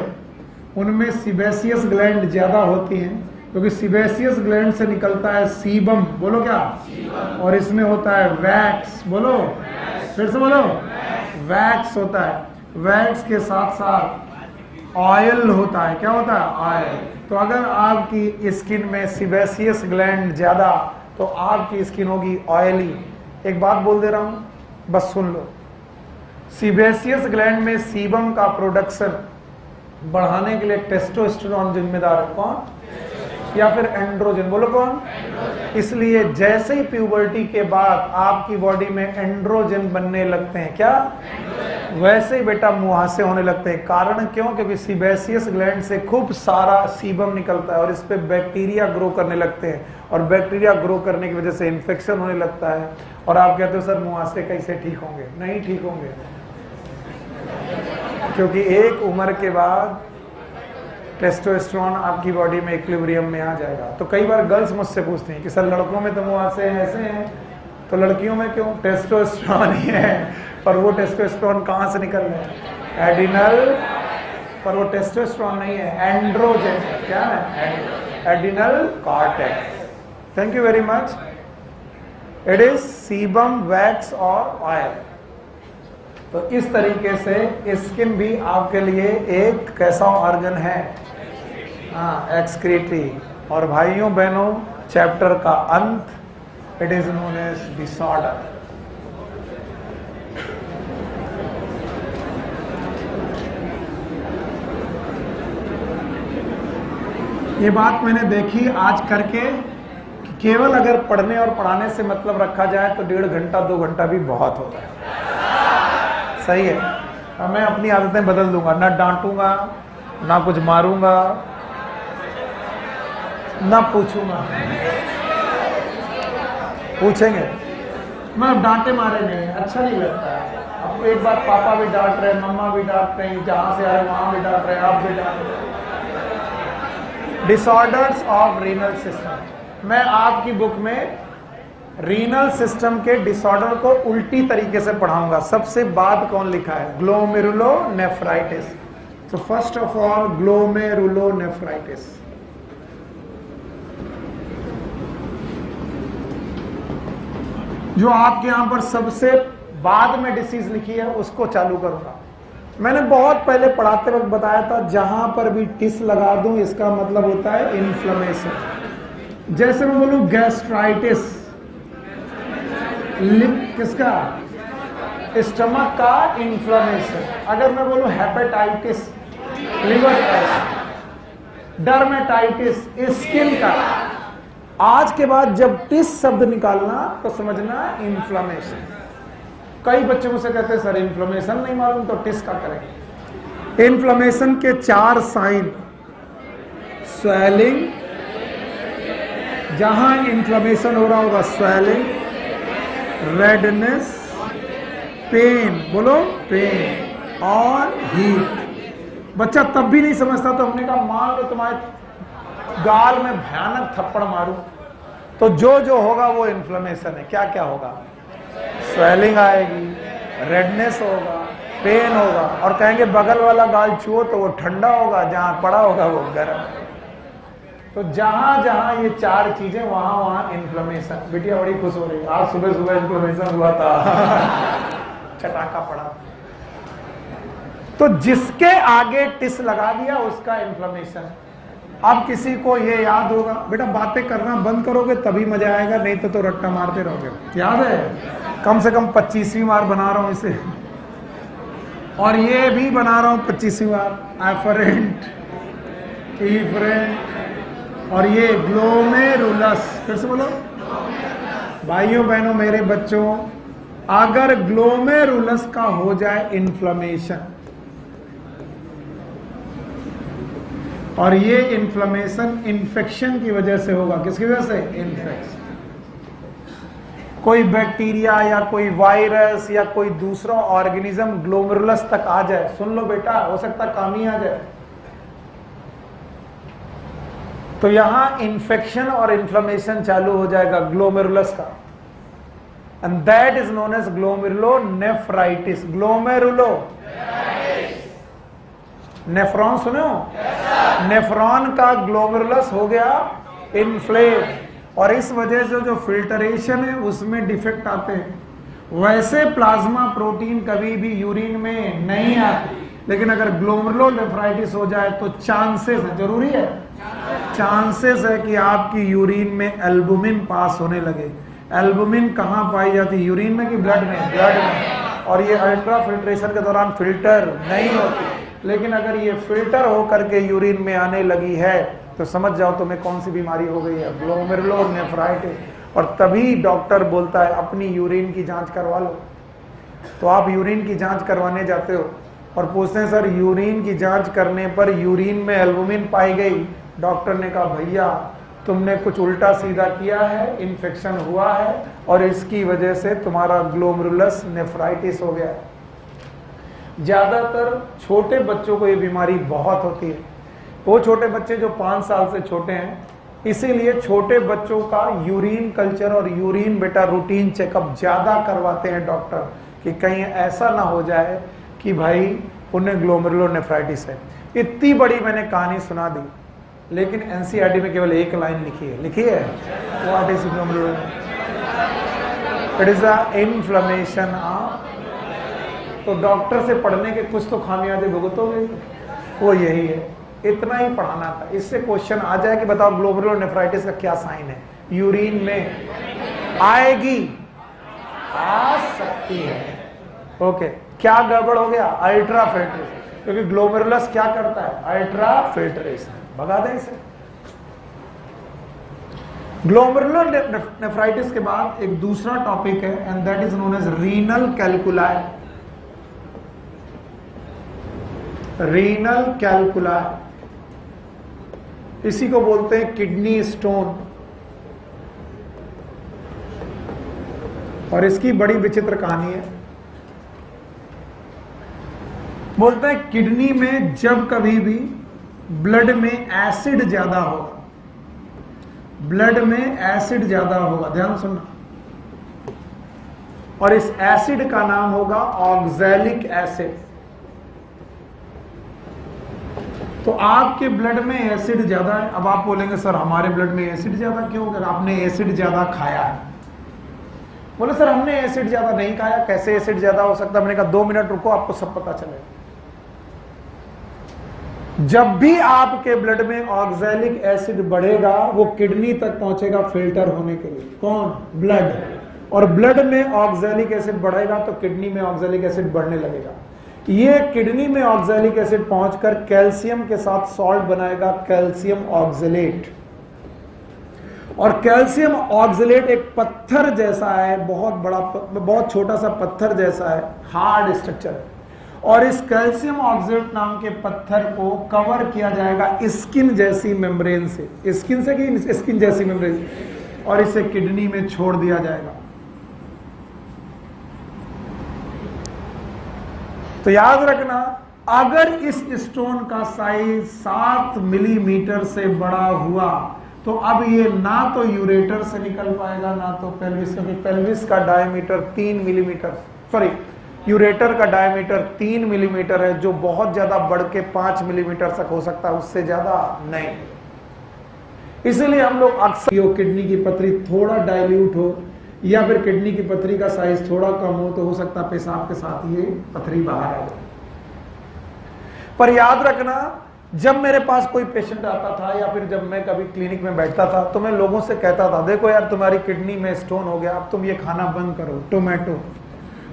उनमें सीबेसियस ग्लैंड ज्यादा होती हैं, क्योंकि सीबेसियस ग्लैंड से निकलता है सीबम, बोलो क्या, और इसमें होता है वैक्स, बोलो फिर से बोलो, वैक्स होता है। वैक्स के साथ साथ ऑयल होता है। क्या होता है? ऑयल। तो अगर आपकी स्किन में सीबेसियस ग्लैंड ज्यादा, तो आपकी स्किन होगी ऑयली। एक बात बोल दे रहा हूं, बस सुन लो। सीबेसियस ग्लैंड में सीबम का प्रोडक्शन बढ़ाने के लिए टेस्टोस्टेरोन जिम्मेदार है। कौन? या फिर एंड्रोजन, बोलो कौन? इसलिए जैसे ही प्यूबर्टी के बाद आपकी बॉडी में एंड्रोजन बनने लगते हैं, क्या? वैसे ही बेटा मुहासे होने लगते हैं। कारण क्यों? क्योंकि सीबेसियस ग्लैंड से खूब सारा सीबम निकलता है और इस पे बैक्टीरिया ग्रो करने लगते हैं, और बैक्टीरिया ग्रो करने की वजह से इन्फेक्शन होने लगता है। और आप कहते हो सर मुहासे कैसे ठीक होंगे? नहीं ठीक होंगे, क्योंकि एक उम्र के बाद टेस्टोस्टेरोन आपकी बॉडी में इक्विलिब्रियम में आ जाएगा। तो कई बार गर्ल्स मुझसे पूछती हैं कि सर लड़कों में तो मुहासे ऐसे हैं, तो लड़कियों में क्यों? टेस्टोस्टेरोन ही है, पर वो टेस्टोस्टेरोन कहाँ से निकल रहा है? एडिनल, पर वो टेस्टोस्टेरोन नहीं है, एंड्रोजन। क्या है? Adrenal cortex. Thank you very much. It is sebum, wax और ऑयल। तो इस तरीके से स्किन भी आपके लिए एक कैसा ऑर्गन है? हाँ, एक्सक्रीटरी। और भाइयों बहनों, चैप्टर का अंत, it is known as disorder. ये बात मैंने देखी आज करके, केवल अगर पढ़ने और पढ़ाने से मतलब रखा जाए तो 1.5 घंटा 2 घंटा भी बहुत होता है। सही है। अब मैं अपनी आदतें बदल दूंगा, ना डांटूंगा, ना कुछ मारूंगा, ना पूछूंगा। पूछेंगे, मैं डांटे मारे नहीं, अच्छा नहीं लगता है। अब एक बार पापा भी डांट रहे, मम्मा भी डांट रही, जहां से आए वहां भी डांट रहे, आप भी डांट रहे। Disorders of renal system. मैं आपकी बुक में रीनल सिस्टम के डिसऑर्डर को उल्टी तरीके से पढ़ाऊंगा। सबसे बाद कौन लिखा है? ग्लोमेरुलोनेफ्राइटिस। तो फर्स्ट ऑफ ऑल ग्लोमेरुलोनेफ्राइटिस। जो आपके यहां पर सबसे बाद में डिसीज लिखी है उसको चालू करूंगा। मैंने बहुत पहले पढ़ाते वक्त बताया था, जहां पर भी टिस लगा दूं इसका मतलब होता है इन्फ्लेमेशन। जैसे मैं बोलूं गैस्ट्राइटिस, किसका? स्टमक का इन्फ्लेमेशन। अगर मैं बोलूं हेपेटाइटिस, लिवर का, डर्मेटाइटिस, स्किन का, आज के बाद जब टिस शब्द निकालना तो समझना इन्फ्लेमेशन। कई बच्चे मुझसे कहते हैं सर इन्फ्लेमेशन नहीं मालूम तो टिस का करेंगे। इन्फ्लेमेशन के 4 साइन, स्वेलिंग, जहां इन्फ्लेमेशन हो रहा होगा स्वेलिंग, रेडनेस, पेन, बोलो पेन, और हीट। बच्चा तब भी नहीं समझता तो हमने कहा मान लो तुम्हारे गाल में भयानक थप्पड़ मारूं तो जो जो होगा वो इन्फ्लेमेशन है। क्या क्या होगा? स्वेलिंग आएगी, रेडनेस होगा, पेन होगा, और कहेंगे बगल वाला गाल छुओ तो वो ठंडा होगा, जहां पड़ा होगा वो गर्म। तो जहां जहां ये 4 चीजें वहां वहां इन्फ्लेमेशन। बिटिया बड़ी खुश हो रही है, आज सुबह सुबह इन्फ्लेमेशन हुआ था चटाका पड़ा। तो जिसके आगे टिस लगा दिया उसका इन्फ्लेमेशन। अब किसी को ये याद होगा, बेटा बातें करना बंद करोगे तभी मजा आएगा, नहीं तो रट्टा मारते रहोगे। याद है? कम से कम 25वीं बार बना रहा हूं इसे, और ये भी बना रहा हूं 25वीं बार। एफरेंट, इफरेंट, और ये ग्लोमेरुलस। फिर से बोलो भाइयों बहनों मेरे बच्चों, अगर ग्लोमेरुलस का हो जाए इन्फ्लेमेशन, और ये इन्फ्लेमेशन इन्फेक्शन की वजह से होगा। किसकी वजह से? इन्फेक्शन। कोई बैक्टीरिया या कोई वायरस या कोई दूसरा ऑर्गेनिज्म ग्लोमेरुलस तक आ जाए, सुन लो बेटा, हो सकता काम ही आ जाए। तो यहां इन्फेक्शन और इन्फ्लेमेशन चालू हो जाएगा ग्लोमेरुलस का, and that is known as glomerulonephritis. Glomerulo nephron सुने हो? नेफ्रॉन का ग्लोमेरुलस हो गया इन्फ्लेम, और इस वजह से जो फिल्टरेशन है उसमें डिफेक्ट आते हैं। वैसे प्लाज्मा प्रोटीन कभी भी यूरिन में नहीं आते, लेकिन अगर ग्लोमेरुलोनेफ्राइटिस हो जाए तो चांसेस है, जरूरी है, चांसेस है कि आपकी यूरिन में एल्बुमिन पास होने लगे। एल्बुमिन कहां पाई जाती है? यूरिन में कि ब्लड में? ब्लड में। और ये अल्ट्रा फिल्ट्रेशन के दौरान फिल्टर नहीं होती, लेकिन अगर ये फिल्टर होकर के यूरिन में आने लगी है तो समझ जाओ तुम्हें कौन सी बीमारी हो गई है, ग्लोमेरुलोनेफ्राइटिस। और तभी डॉक्टर बोलता है अपनी यूरिन की जांच करवा लो। तो आप यूरिन की जांच करवाने जाते हो और पूछते हैं सर यूरिन की जांच करने पर यूरिन में एल्बुमिन पाई गई। डॉक्टर ने कहा भैया तुमने कुछ उल्टा सीधा किया है, इन्फेक्शन हुआ है और इसकी वजह से तुम्हारा ग्लोमेरुलस नेफ्राइटिस हो गया है। ज्यादातर छोटे बच्चों को ये बीमारी बहुत होती है, वो छोटे बच्चे जो 5 साल से छोटे हैं, इसीलिए छोटे बच्चों का यूरिन कल्चर और यूरिन बेटा रूटीन चेकअप ज्यादा करवाते हैं डॉक्टर, कि कहीं ऐसा ना हो जाए कि भाई उन्हें ग्लोमेरुलोनेफ्राइटिस है। इतनी बड़ी मैंने कहानी सुना दी, लेकिन एनसीईआरटी में केवल एक लाइन लिखी है what is glomerulonephritis? It is a inflammation of. तो डॉक्टर से पढ़ने के कुछ तो खामियाजे भुगतोगे, वो यही है, इतना ही पढ़ाना था। इससे क्वेश्चन आ जाए कि बताओ ग्लोमेरुलोनेफ्राइटिस का क्या साइन है? यूरिन में आएगी, आ सकती है। ओके, क्या गड़बड़ हो गया? अल्ट्रा फिल्ट्रेशन, क्योंकि ग्लोमेरुलस क्या करता है? Ultra filtration. भगा दें इसे। ग्लोमेरुलोनेफ्राइटिस के बाद एक दूसरा टॉपिक है and that is known as renal calculi. Renal calculi, इसी को बोलते हैं किडनी स्टोन। और इसकी बड़ी विचित्र कहानी है। बोलते हैं किडनी में जब कभी भी ब्लड में एसिड ज्यादा होगा, ब्लड में एसिड ज्यादा होगा, ध्यान सुनना, और इस एसिड का नाम होगा ऑक्सैलिक एसिड। तो आपके ब्लड में एसिड ज्यादा है। अब आप बोलेंगे सर हमारे ब्लड में एसिड ज्यादा क्यों? अगर आपने एसिड ज्यादा खाया है। बोले सर हमने एसिड ज्यादा नहीं खाया, कैसे एसिड ज्यादा हो सकता? मैंने कहा 2 मिनट रुको, आपको सब पता चलेगा। जब भी आपके ब्लड में ऑक्सैलिक एसिड बढ़ेगा वो किडनी तक पहुंचेगा फिल्टर होने के लिए। कौन? ब्लड। और ब्लड में ऑक्सैलिक एसिड बढ़ेगा तो किडनी में ऑक्सैलिक एसिड बढ़ने लगेगा। ये किडनी में ऑक्सैलिक एसिड पहुंचकर कैल्शियम के साथ सॉल्ट बनाएगा, कैल्शियम ऑक्सलेट। और कैल्शियम ऑक्सलेट एक पत्थर जैसा है, बहुत बड़ा, बहुत छोटा सा पत्थर जैसा है, हार्ड स्ट्रक्चर है। और इस कैल्शियम ऑक्सलेट नाम के पत्थर को कवर किया जाएगा स्किन जैसी मेम्ब्रेन से, स्किन से कि स्किन जैसी मेम्ब्रेन, और इसे किडनी में छोड़ दिया जाएगा। तो याद रखना, अगर इस स्टोन का साइज 7 मिलीमीटर से बड़ा हुआ तो अब ये ना तो यूरेटर से निकल पाएगा ना तो पेल्विस, क्योंकि पेल्विस का डायमीटर 3 मिलीमीटर, सॉरी यूरेटर का डायमीटर 3 मिलीमीटर है, जो बहुत ज्यादा बढ़ के 5 मिलीमीटर तक हो सकता है, उससे ज्यादा नहीं। इसलिए हम लोग अक्सर किडनी की पथरी थोड़ा डाइल्यूट हो या फिर किडनी की पथरी का साइज थोड़ा कम हो तो हो सकता है पेशाब के साथ ये पथरी बाहर आ जाए। पर याद रखना, जब मेरे पास कोई पेशेंट आता था या फिर जब मैं कभी क्लिनिक में बैठता था तो मैं लोगों से कहता था, देखो यार तुम्हारी किडनी में स्टोन हो गया, अब तुम ये खाना बंद करो टोमेटो।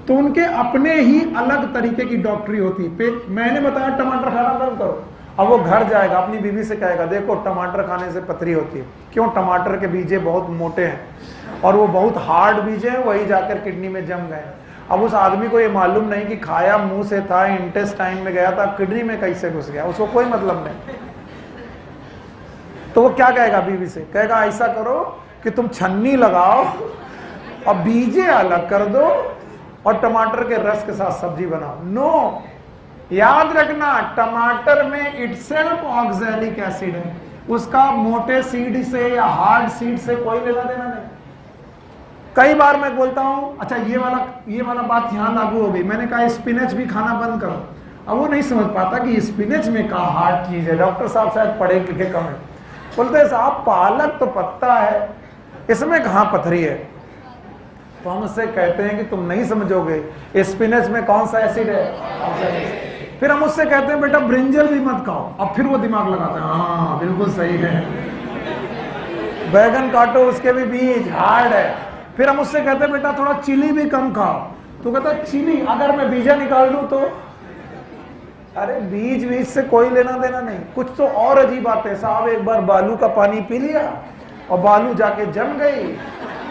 तो उनके अपने ही अलग तरीके की डॉक्टरी होती। मैंने बताया टमाटर खाना बंद करो, अब वो घर जाएगा अपनी बीवी से कहेगा, देखो टमाटर खाने से पथरी होती है। क्यों? टमाटर के बीजे बहुत मोटे हैं और वो बहुत हार्ड बीजे हैं, वही जाकर किडनी में जम गए। अब उस आदमी को ये मालूम नहीं कि खाया मुंह से था, इंटेस्टाइन में गया था, किडनी में कैसे घुस गया, उसको कोई मतलब नहीं। तो वो क्या कहेगा बीवी से? कहेगा ऐसा करो कि तुम छन्नी लगाओ और बीजे अलग कर दो और टमाटर के रस के साथ सब्जी बनाओ। नो, याद रखना, टमाटर में इटसेल्फ ऑक्सैलिक एसिड है, उसका मोटे सीड से या हार्ड सीड से कोई लेना देना नहीं। कई बार मैं बोलता हूं, अच्छा ये वाला बात यहां लागू हो गई, मैंने कहा स्पिनच भी खाना बंद करो। अब वो नहीं समझ पाता कि स्पिनच में क्या हार्ड चीज है। डॉक्टर साहब शायद पढ़े लिखे कम है, बोलते हैं साहब पालक तो पत्ता है, इसमें कहां पथरी है। तो हम उससे कहते हैं कि तुम नहीं समझोगे, स्पिनच में कौन सा एसिड है। फिर हम उससे कहते हैं बेटा ब्रिंजल भी मत खाओ, अब फिर वो दिमाग लगाता है, हाँ बिल्कुल सही है। बैगन काटो, उसके भी बीज हार्ड है। फिर हम उससे कहते हैं बेटा थोड़ा चिली भी कम खाओ, तो कहता चिली अगर मैं बीजा निकाल दूं तो, अरे बीज से कोई लेना देना नहीं। कुछ तो और अजीब बात है साहब, एक बार बालू का पानी पी लिया और बालू जाके जम गई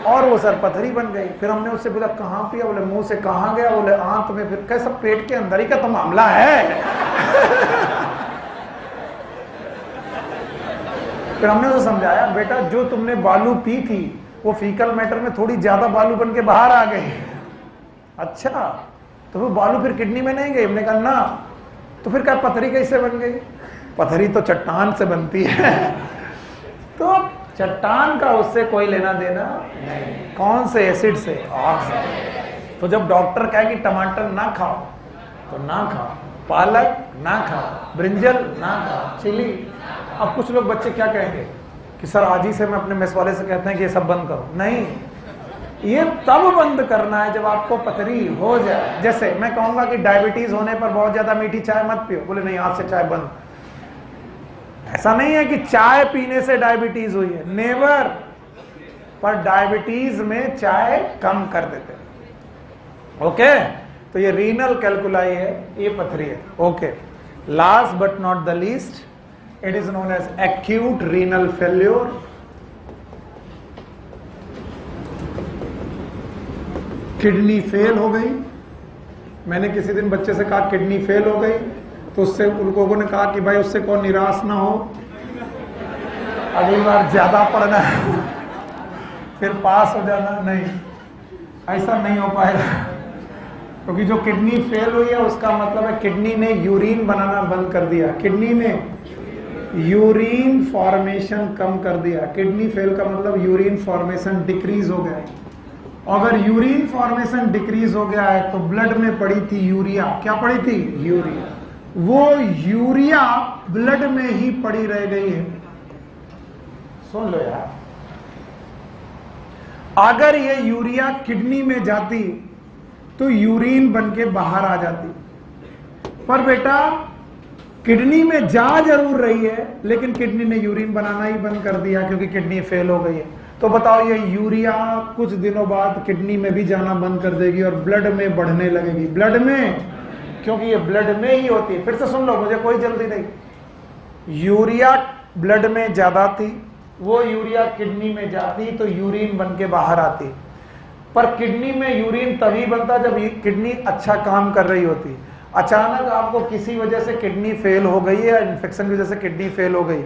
और वो सर पथरी बन गई। फिर हमने उससे बोला कहाँ पिया? बोले मुंह से। कहाँ गया? बोले आंत में। फिर कैसा? पेट के अंदर ही का तो मामला है। फिर हमने उसे समझाया, बेटा जो तुमने बालू पी थी वो फीकल मैटर में थोड़ी ज्यादा बालू बन के बाहर आ गई। अच्छा, तो वो बालू फिर किडनी में नहीं गई? हमने कहा ना। तो फिर क्या पथरी कैसे बन गई? पथरी तो चट्टान से बनती है। तो चट्टान का उससे कोई लेना देना नहीं। कौन से एसिड से? ऑक्सीजन। तो जब डॉक्टर कहे कि टमाटर ना खाओ तो ना खाओ, पालक ना खाओ, ब्रिंजल ना खाओ, चिली। अब कुछ लोग बच्चे क्या कहेंगे कि सर आज ही से मैं अपने मेस वाले से कहते हैं कि ये सब बंद करो। नहीं, ये तब बंद करना है जब आपको पथरी हो जाए। जैसे मैं कहूंगा कि डायबिटीज होने पर बहुत ज्यादा मीठी चाय मत पियो, बोले नहीं आज से चाय बंद। ऐसा नहीं है कि चाय पीने से डायबिटीज हुई है, नेवर। पर डायबिटीज में चाय कम कर देते हैं। ओके, तो ये रीनल कैल्कुलाई है, ये पथरी है। Okay, last but not the least, it is known as acute renal failure। Kidney fail हो गई। मैंने किसी दिन बच्चे से कहा किडनी फेल हो गई, तो उससे उन लोगों ने कहा कि भाई उससे कौन निराश ना हो, अगली बार ज्यादा पढ़ना है फिर पास हो जाना। नहीं, ऐसा नहीं हो पाएगा, क्योंकि जो किडनी फेल हुई है उसका मतलब है किडनी ने यूरिन बनाना बंद कर दिया, किडनी ने यूरिन फॉर्मेशन कम कर दिया। किडनी फेल का मतलब यूरिन फॉर्मेशन डिक्रीज हो गया। अगर यूरिन फॉर्मेशन डिक्रीज हो गया है तो ब्लड में पड़ी थी यूरिया। क्या पड़ी थी? यूरिया। वो यूरिया ब्लड में ही पड़ी रह गई है। सुन लो यार, अगर ये यूरिया किडनी में जाती तो यूरिन बन के बाहर आ जाती। पर बेटा किडनी में जा जरूर रही है, लेकिन किडनी ने यूरिन बनाना ही बंद कर दिया क्योंकि किडनी फेल हो गई है। तो बताओ ये यूरिया कुछ दिनों बाद किडनी में भी जाना बंद कर देगी और ब्लड में बढ़ने लगेगी। ब्लड में, क्योंकि ये ब्लड में ही होती है। फिर से सुन लो, मुझे कोई जल्दी नहीं। यूरिया ब्लड में ज्यादा थी, वो यूरिया किडनी में जाती तो यूरिन बन के बाहर आती। पर किडनी में यूरिन तभी बनता जब किडनी अच्छा काम कर रही होती। अचानक आपको किसी वजह से किडनी फेल हो गई या इन्फेक्शन की वजह से किडनी फेल हो गई,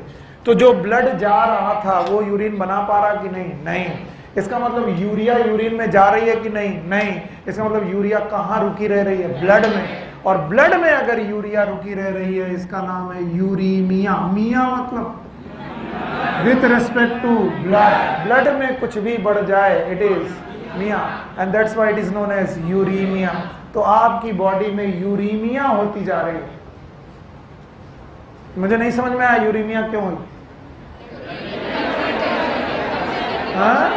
तो जो ब्लड जा रहा था वो यूरिन बना पा रहा कि नहीं? नहीं। इसका मतलब यूरिया यूरिन में जा रही है कि नहीं? नहीं। इसका मतलब यूरिया कहाँ रुकी रह रही है? ब्लड में। और ब्लड में अगर यूरिया रुकी रह रही है, इसका नाम है यूरीमिया। मिया मतलब with respect to blood. Blood में कुछ भी बढ़ जाए it is emia, and that's why it is known as uremia. तो आपकी बॉडी में यूरीमिया होती जा रही है। मुझे नहीं समझ में आया यूरीमिया क्यों हुई? हाँ?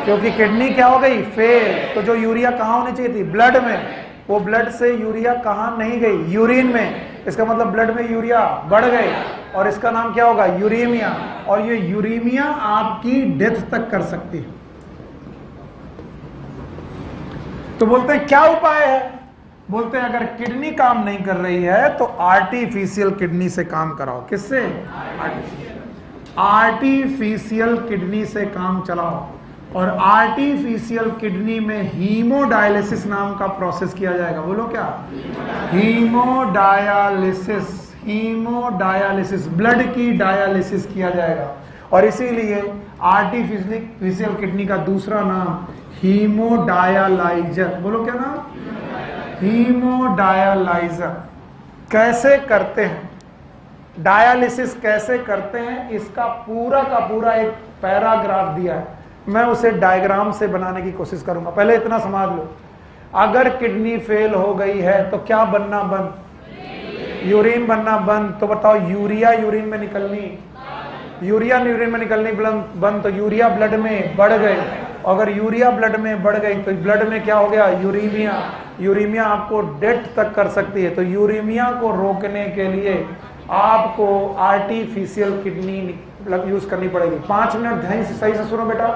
क्योंकि किडनी क्या हो गई? फेल। तो जो यूरिया कहाँ होनी चाहिए थी? ब्लड में। वो ब्लड से यूरिया कहाँ नहीं गई? यूरिन में। इसका मतलब ब्लड में यूरिया बढ़ गई और इसका नाम क्या होगा? यूरीमिया। और ये यूरीमिया आपकी डेथ तक कर सकती है। तो बोलते हैं क्या उपाय है? बोलते हैं अगर किडनी काम नहीं कर रही है तो आर्टिफिशियल किडनी से काम कराओ। किससे? आर्टिफिशियल किडनी से काम चलाओ। और आर्टिफिशियल किडनी में हीमोडायलिसिस नाम का प्रोसेस किया जाएगा। बोलो क्या? हीमोडायलिसिस। हीमोडायलिसिस, ब्लड की डायलिसिस किया जाएगा। और इसीलिए आर्टिफिशियल किडनी का दूसरा नाम हीमोडायलाइजर। बोलो क्या नाम? हीमोडायलाइजर। कैसे करते हैं डायलिसिस, कैसे करते हैं, इसका पूरा का पूरा एक पैराग्राफ दिया है। मैं उसे डायग्राम से बनाने की कोशिश करूंगा। पहले इतना समझ लो, अगर किडनी फेल हो गई है तो क्या बनना बंद? यूरिन बनना बंद। तो बताओ यूरिया यूरिन में निकलनी, यूरिया यूरिन में निकलनी बंद, तो यूरिया ब्लड में बढ़ गई। अगर यूरिया ब्लड में बढ़ गई तो ब्लड में क्या हो गया? यूरीमिया। यूरीमिया आपको डेथ तक कर सकती है। तो यूरीमिया को रोकने के लिए आपको आर्टिफिशियल किडनी यूज करनी पड़ेगी। 5 मिनट ध्यान से सही से सुनो बेटा,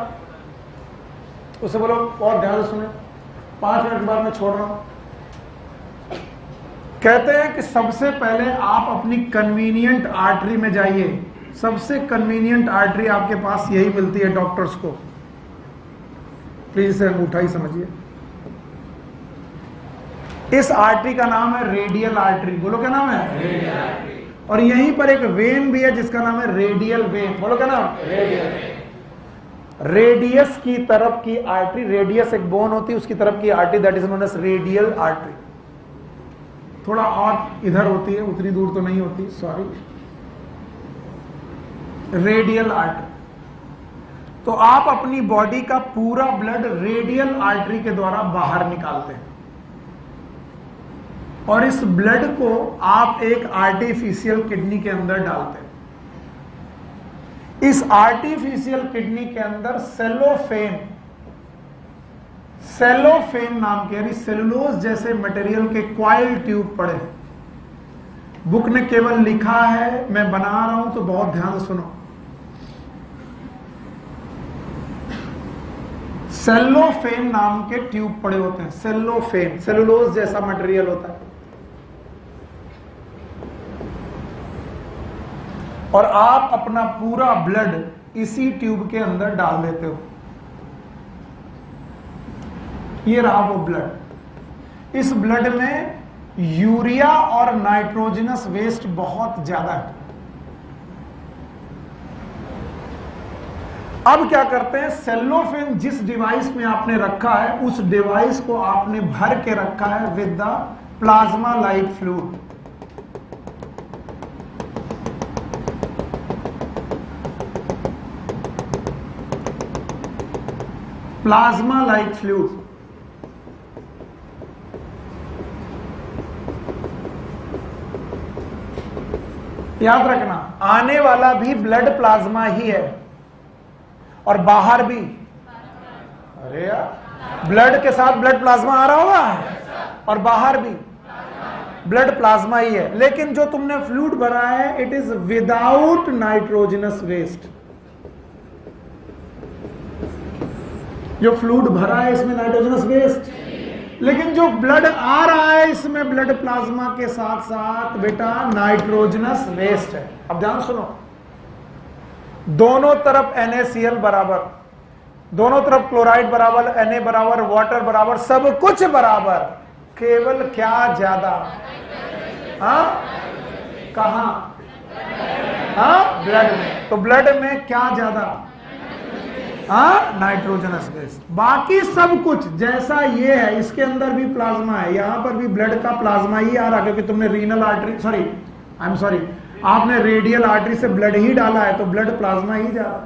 उसे बोलो और ध्यान से सुनो। 5 मिनट बाद मैं छोड़ रहा हूं। कहते हैं कि सबसे पहले आप अपनी कन्वीनियंट आर्टरी में जाइए। सबसे कन्वीनियंट आर्टरी आपके पास यही मिलती है डॉक्टर्स को। प्लीज इसे अंगूठा ही समझिए। इस आर्टरी का नाम है रेडियल आर्टरी। बोलो क्या नाम है? Radial artery. और यहीं पर एक वेन भी है जिसका नाम है रेडियल वेन। बोलो क्या नाम? Radial when. रेडियस की तरफ की आर्टरी, रेडियस एक बोन होती है, उसकी तरफ की artery that is known as radial artery. थोड़ा और इधर होती है, उतनी दूर तो नहीं होती, सॉरी। Radial artery. तो आप अपनी बॉडी का पूरा ब्लड रेडियल आर्टरी के द्वारा बाहर निकालते हैं और इस ब्लड को आप एक आर्टिफिशियल किडनी के अंदर डालते हैं। इस आर्टिफिशियल किडनी के अंदर सेलोफेन नाम के यानी सेलुलोज जैसे मटेरियल के क्वाइल ट्यूब पड़े हैं। बुक ने केवल लिखा है, मैं बना रहा हूं तो बहुत ध्यान से सुनो। सेलोफेन नाम के ट्यूब पड़े होते हैं। सेलोफेन सेलुलोज जैसा मटेरियल होता है। और आप अपना पूरा ब्लड इसी ट्यूब के अंदर डाल देते हो। ये रहा वो ब्लड। इस ब्लड में यूरिया और नाइट्रोजनस वेस्ट बहुत ज्यादा है। अब क्या करते हैं, सेलोफेन जिस डिवाइस में आपने रखा है उस डिवाइस को आपने भर के रखा है with the plasma like fluid. Plasma like fluid. याद रखना, आने वाला भी ब्लड प्लाज्मा ही है और बाहर भी। अरे यार, ब्लड के साथ ब्लड प्लाज्मा आ रहा होगा और बाहर भी ब्लड प्लाज्मा ही है। लेकिन जो तुमने फ्लूइड भरा है it is without nitrogenous waste. जो फ्लूइड भरा है इसमें नाइट्रोजनस वेस्ट, लेकिन जो ब्लड आ रहा है इसमें ब्लड प्लाज्मा के साथ साथ बेटा नाइट्रोजनस वेस्ट है। अब ध्यान सुनो, दोनों तरफ NaCl बराबर, दोनों तरफ क्लोराइड बराबर, Na बराबर, वाटर बराबर, सब कुछ बराबर, केवल क्या ज्यादा? हाँ, कहां? हाँ, ब्लड में। तो ब्लड में क्या ज्यादा? हाँ, नाइट्रोजनस बेस। बाकी सब कुछ जैसा ये है, इसके अंदर भी प्लाज्मा है, यहां पर भी ब्लड का प्लाज्मा ही आ रहा, क्योंकि तुमने रीनल आर्टरी आपने रेडियल आर्टरी से ब्लड ही डाला है, तो ब्लड प्लाज्मा ही जा रहा है।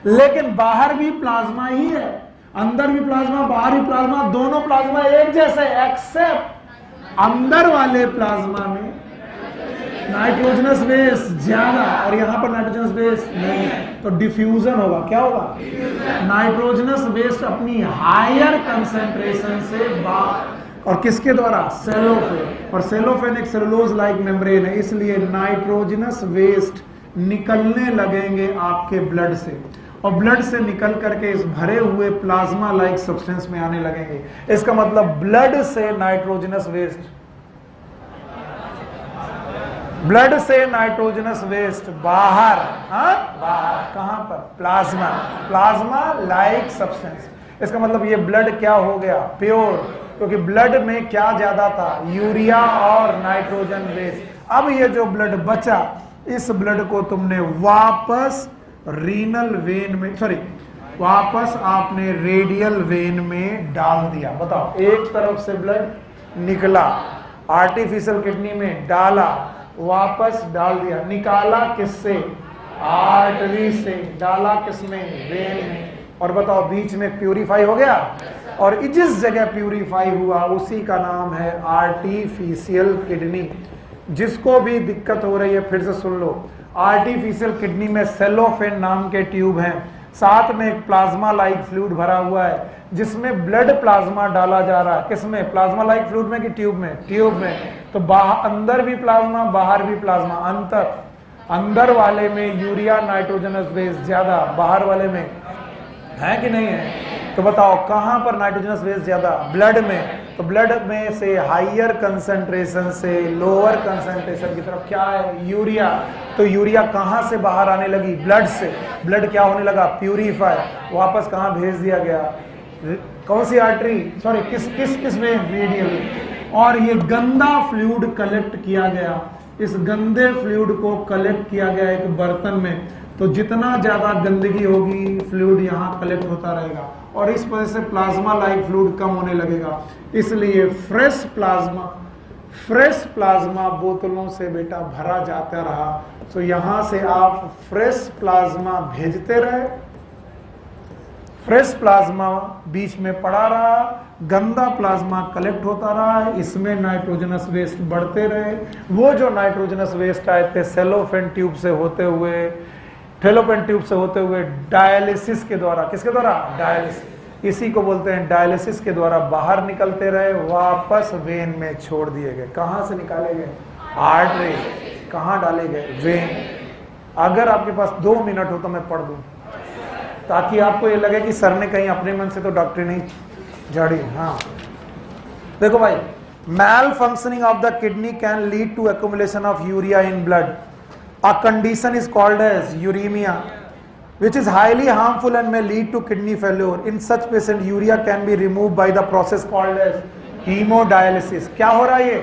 लेकिन बाहर भी प्लाज्मा ही है, अंदर भी प्लाज्मा, बाहर भी प्लाज्मा, दोनों प्लाज्मा एक जैसे, एक्सेप्ट अंदर वाले प्लाज्मा में नाइट्रोजनस बेस ज्यादा और यहां पर नाइट्रोजनस बेस नहीं है, तो डिफ्यूजन होगा। क्या होगा? नाइट्रोजनस बेस अपनी हायर कंसेंट्रेशन से बाहर, और किसके द्वारा? सेलोफेन। और सेलोफेन एक सेलुलोज लाइक मेम्ब्रेन है, इसलिए नाइट्रोजनस वेस्ट निकलने लगेंगे आपके ब्लड से, और ब्लड से निकल करके इस भरे हुए प्लाज्मा लाइक सब्सटेंस में आने लगेंगे। इसका मतलब ब्लड से नाइट्रोजनस वेस्ट, ब्लड से नाइट्रोजनस वेस्ट बाहर, हाँ बाहर, कहां पर? Plasma, plasma like substance. इसका मतलब ये ब्लड क्या हो गया? प्योर, क्योंकि ब्लड में क्या ज्यादा था? यूरिया और नाइट्रोजन वेस्ट। अब ये जो ब्लड बचा, इस ब्लड को तुमने वापस रीनल वेन में, वापस आपने रेडियल वेन में डाल दिया। बताओ, एक तरफ से ब्लड निकला, आर्टिफिशियल किडनी में डाला, वापस डाल दिया, निकाला किससे? आर्टरी से, डाला किसमें? वेन में। और बताओ, बीच में प्यूरिफाई हो गया, और जिस जगह प्यूरिफाई हुआ उसी का नाम है आर्टिफिशियल किडनी। जिसको भी दिक्कत हो रही है फिर से सुन लो, आर्टिफिशियल किडनी में सेलोफेन नाम के ट्यूब हैं, साथ में एक प्लाज्मा लाइक फ्लूइड भरा हुआ है, जिसमें ब्लड प्लाज्मा डाला जा रहा है। किसमें? प्लाज्मा लाइक फ्लूइड में कि ट्यूब में? ट्यूब में। तो बाहर, अंदर भी प्लाज्मा, बाहर भी प्लाज्मा। अंदर वाले में यूरिया नाइट्रोजनस बेस ज्यादा, बाहर वाले में है कि नहीं है? तो बताओ, कहां पर नाइट्रोजनस बेस ज्यादा? ब्लड में। तो ब्लड में से हाइयर कंसंट्रेशन से लोअर कंसंट्रेशन की तरफ क्या है? यूरिया। तो यूरिया कहां से बाहर आने लगी? ब्लड से। ब्लड क्या होने लगा? प्यूरिफाई। वापस कहां भेज दिया गया? कौन सी आर्टरी? किस में? रेडियल। और ये गंदा फ्लूइड कलेक्ट किया गया, इस गंदे फ्लूइड को कलेक्ट किया गया एक बर्तन में। तो जितना ज्यादा गंदगी होगी, फ्लूइड यहाँ कलेक्ट होता रहेगा, और इस वजह से प्लाज्मा लाइक फ्लूइड कम होने लगेगा। इसलिए फ्रेश प्लाज्मा बोतलों से बेटा भरा जाता रहा। तो यहां से आप फ्रेश प्लाज्मा भेजते रहे, फ्रेश प्लाज्मा बीच में पड़ा रहा, गंदा प्लाज्मा कलेक्ट होता रहा है, इसमें नाइट्रोजनस वेस्ट बढ़ते रहे। वो जो नाइट्रोजनस वेस्ट आए थे सेलोफेन ट्यूब से होते हुए, फेलोपियन ट्यूब से होते हुए डायलिसिस के द्वारा, किसके द्वारा? डायलिसिस। इसी को बोलते हैं डायलिसिस के द्वारा बाहर निकलते रहे, वापस वेन में छोड़ दिए गए। कहां से निकाले गए? आर्टरी। कहां डाले गए? वेन। अगर आपके पास 2 मिनट हो तो मैं पढ़ दूं, ताकि आपको ये लगे कि सर ने कहीं अपने मन से तो डॉक्टरी नहीं झाड़ी। हाँ देखो भाई, malfunctioning of the kidney can lead to accumulation of urea in blood. A condition is called as uremia, which is highly harmful and may lead to kidney failure. In such patient, urea can be removed by the process called as hemodialysis. क्या हो रहा है ये?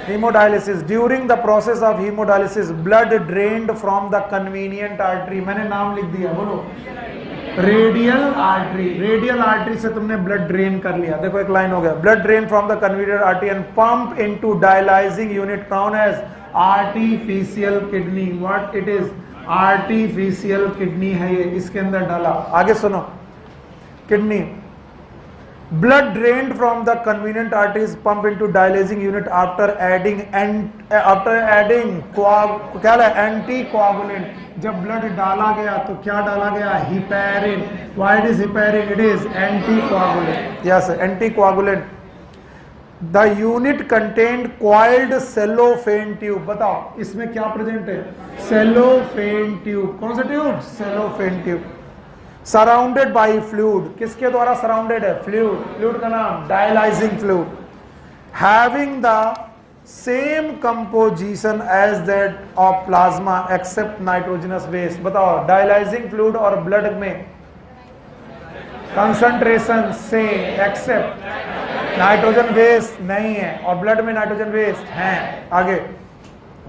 Hemodialysis. During the process of hemodialysis, blood drained from the convenient artery. मैंने नाम लिख दिया, बोलो. Radial artery. रेडियल आर्टरी से तुमने ब्लड ड्रेन कर लिया. देखो एक लाइन हो गया. Blood drain from the convenient artery and pump into dialysing unit known as artificial kidney. What it is? Artificial kidney है ये, इसके अंदर डाला. आगे सुनो. Kidney blood drained from the convenient arteries pump into dialyzing unit after adding anticoagulant. जब blood डाला गया तो क्या डाला गया? Heparin. why it is heparin? it is anticoagulant. yes, anticoagulant. the unit contained coiled cellophane tube. बताओ इसमें क्या प्रेजेंट है? cellophane tube. कौन सा tube? cellophane tube. Surrounded by fluid. किसके द्वारा सराउंडेड है? फ्लूइड. फ्लूइड का नाम dialysing fluid. Having the same composition as that of plasma except nitrogenous waste. बताओ डायलाइजिंग फ्लूइड और ब्लड में कंसंट्रेशन से एक्सेप्ट नाइट्रोजन वेस्ट नहीं है और ब्लड में नाइट्रोजन वेस्ट है। आगे,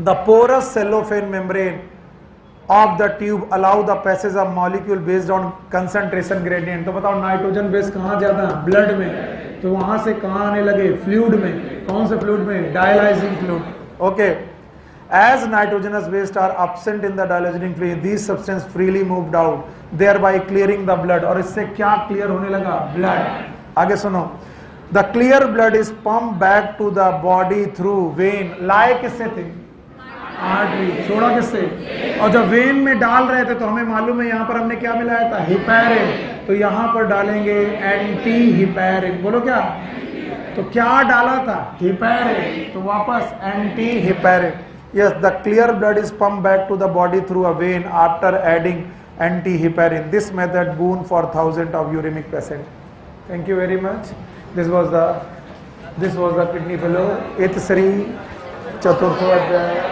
the porous cellophane membrane of the tube allow the passage of molecule based on concentration gradient. तो बताओ नाइट्रोजन बेस कहाँ ज्यादा है? ब्लड में। तो वहां से कहाँ आने लगे? फ्लूइड में। कौन से फ्लूइड में? Dialysing fluid. Okay, as nitrogenous waste are absent in the dialyzing fluid, these substances freely moved out, thereby clearing the blood। और इससे क्या क्लियर होने लगा? ब्लड। आगे सुनो, the clear blood is pumped back to the body through vein। लाए किससे थे? आर्टरी। छोड़ा किससे? और जब वेन में डाल रहे थे तो हमें मालूम है यहाँ पर हमने क्या मिलाया था? हिपैरिन। तो यहाँ पर डालेंगे एंटी हिपैरिन। बोलो क्या? तो क्या डाला था? हिपैरिन। तो वापस anti heparin. Yes, the clear blood is pumped back to the body through a vein after adding antiheparin. This method boon for thousands of uremic patients. Thank you very much. This was the kidney fellow. 8th Sri Chaturtho Adhyaya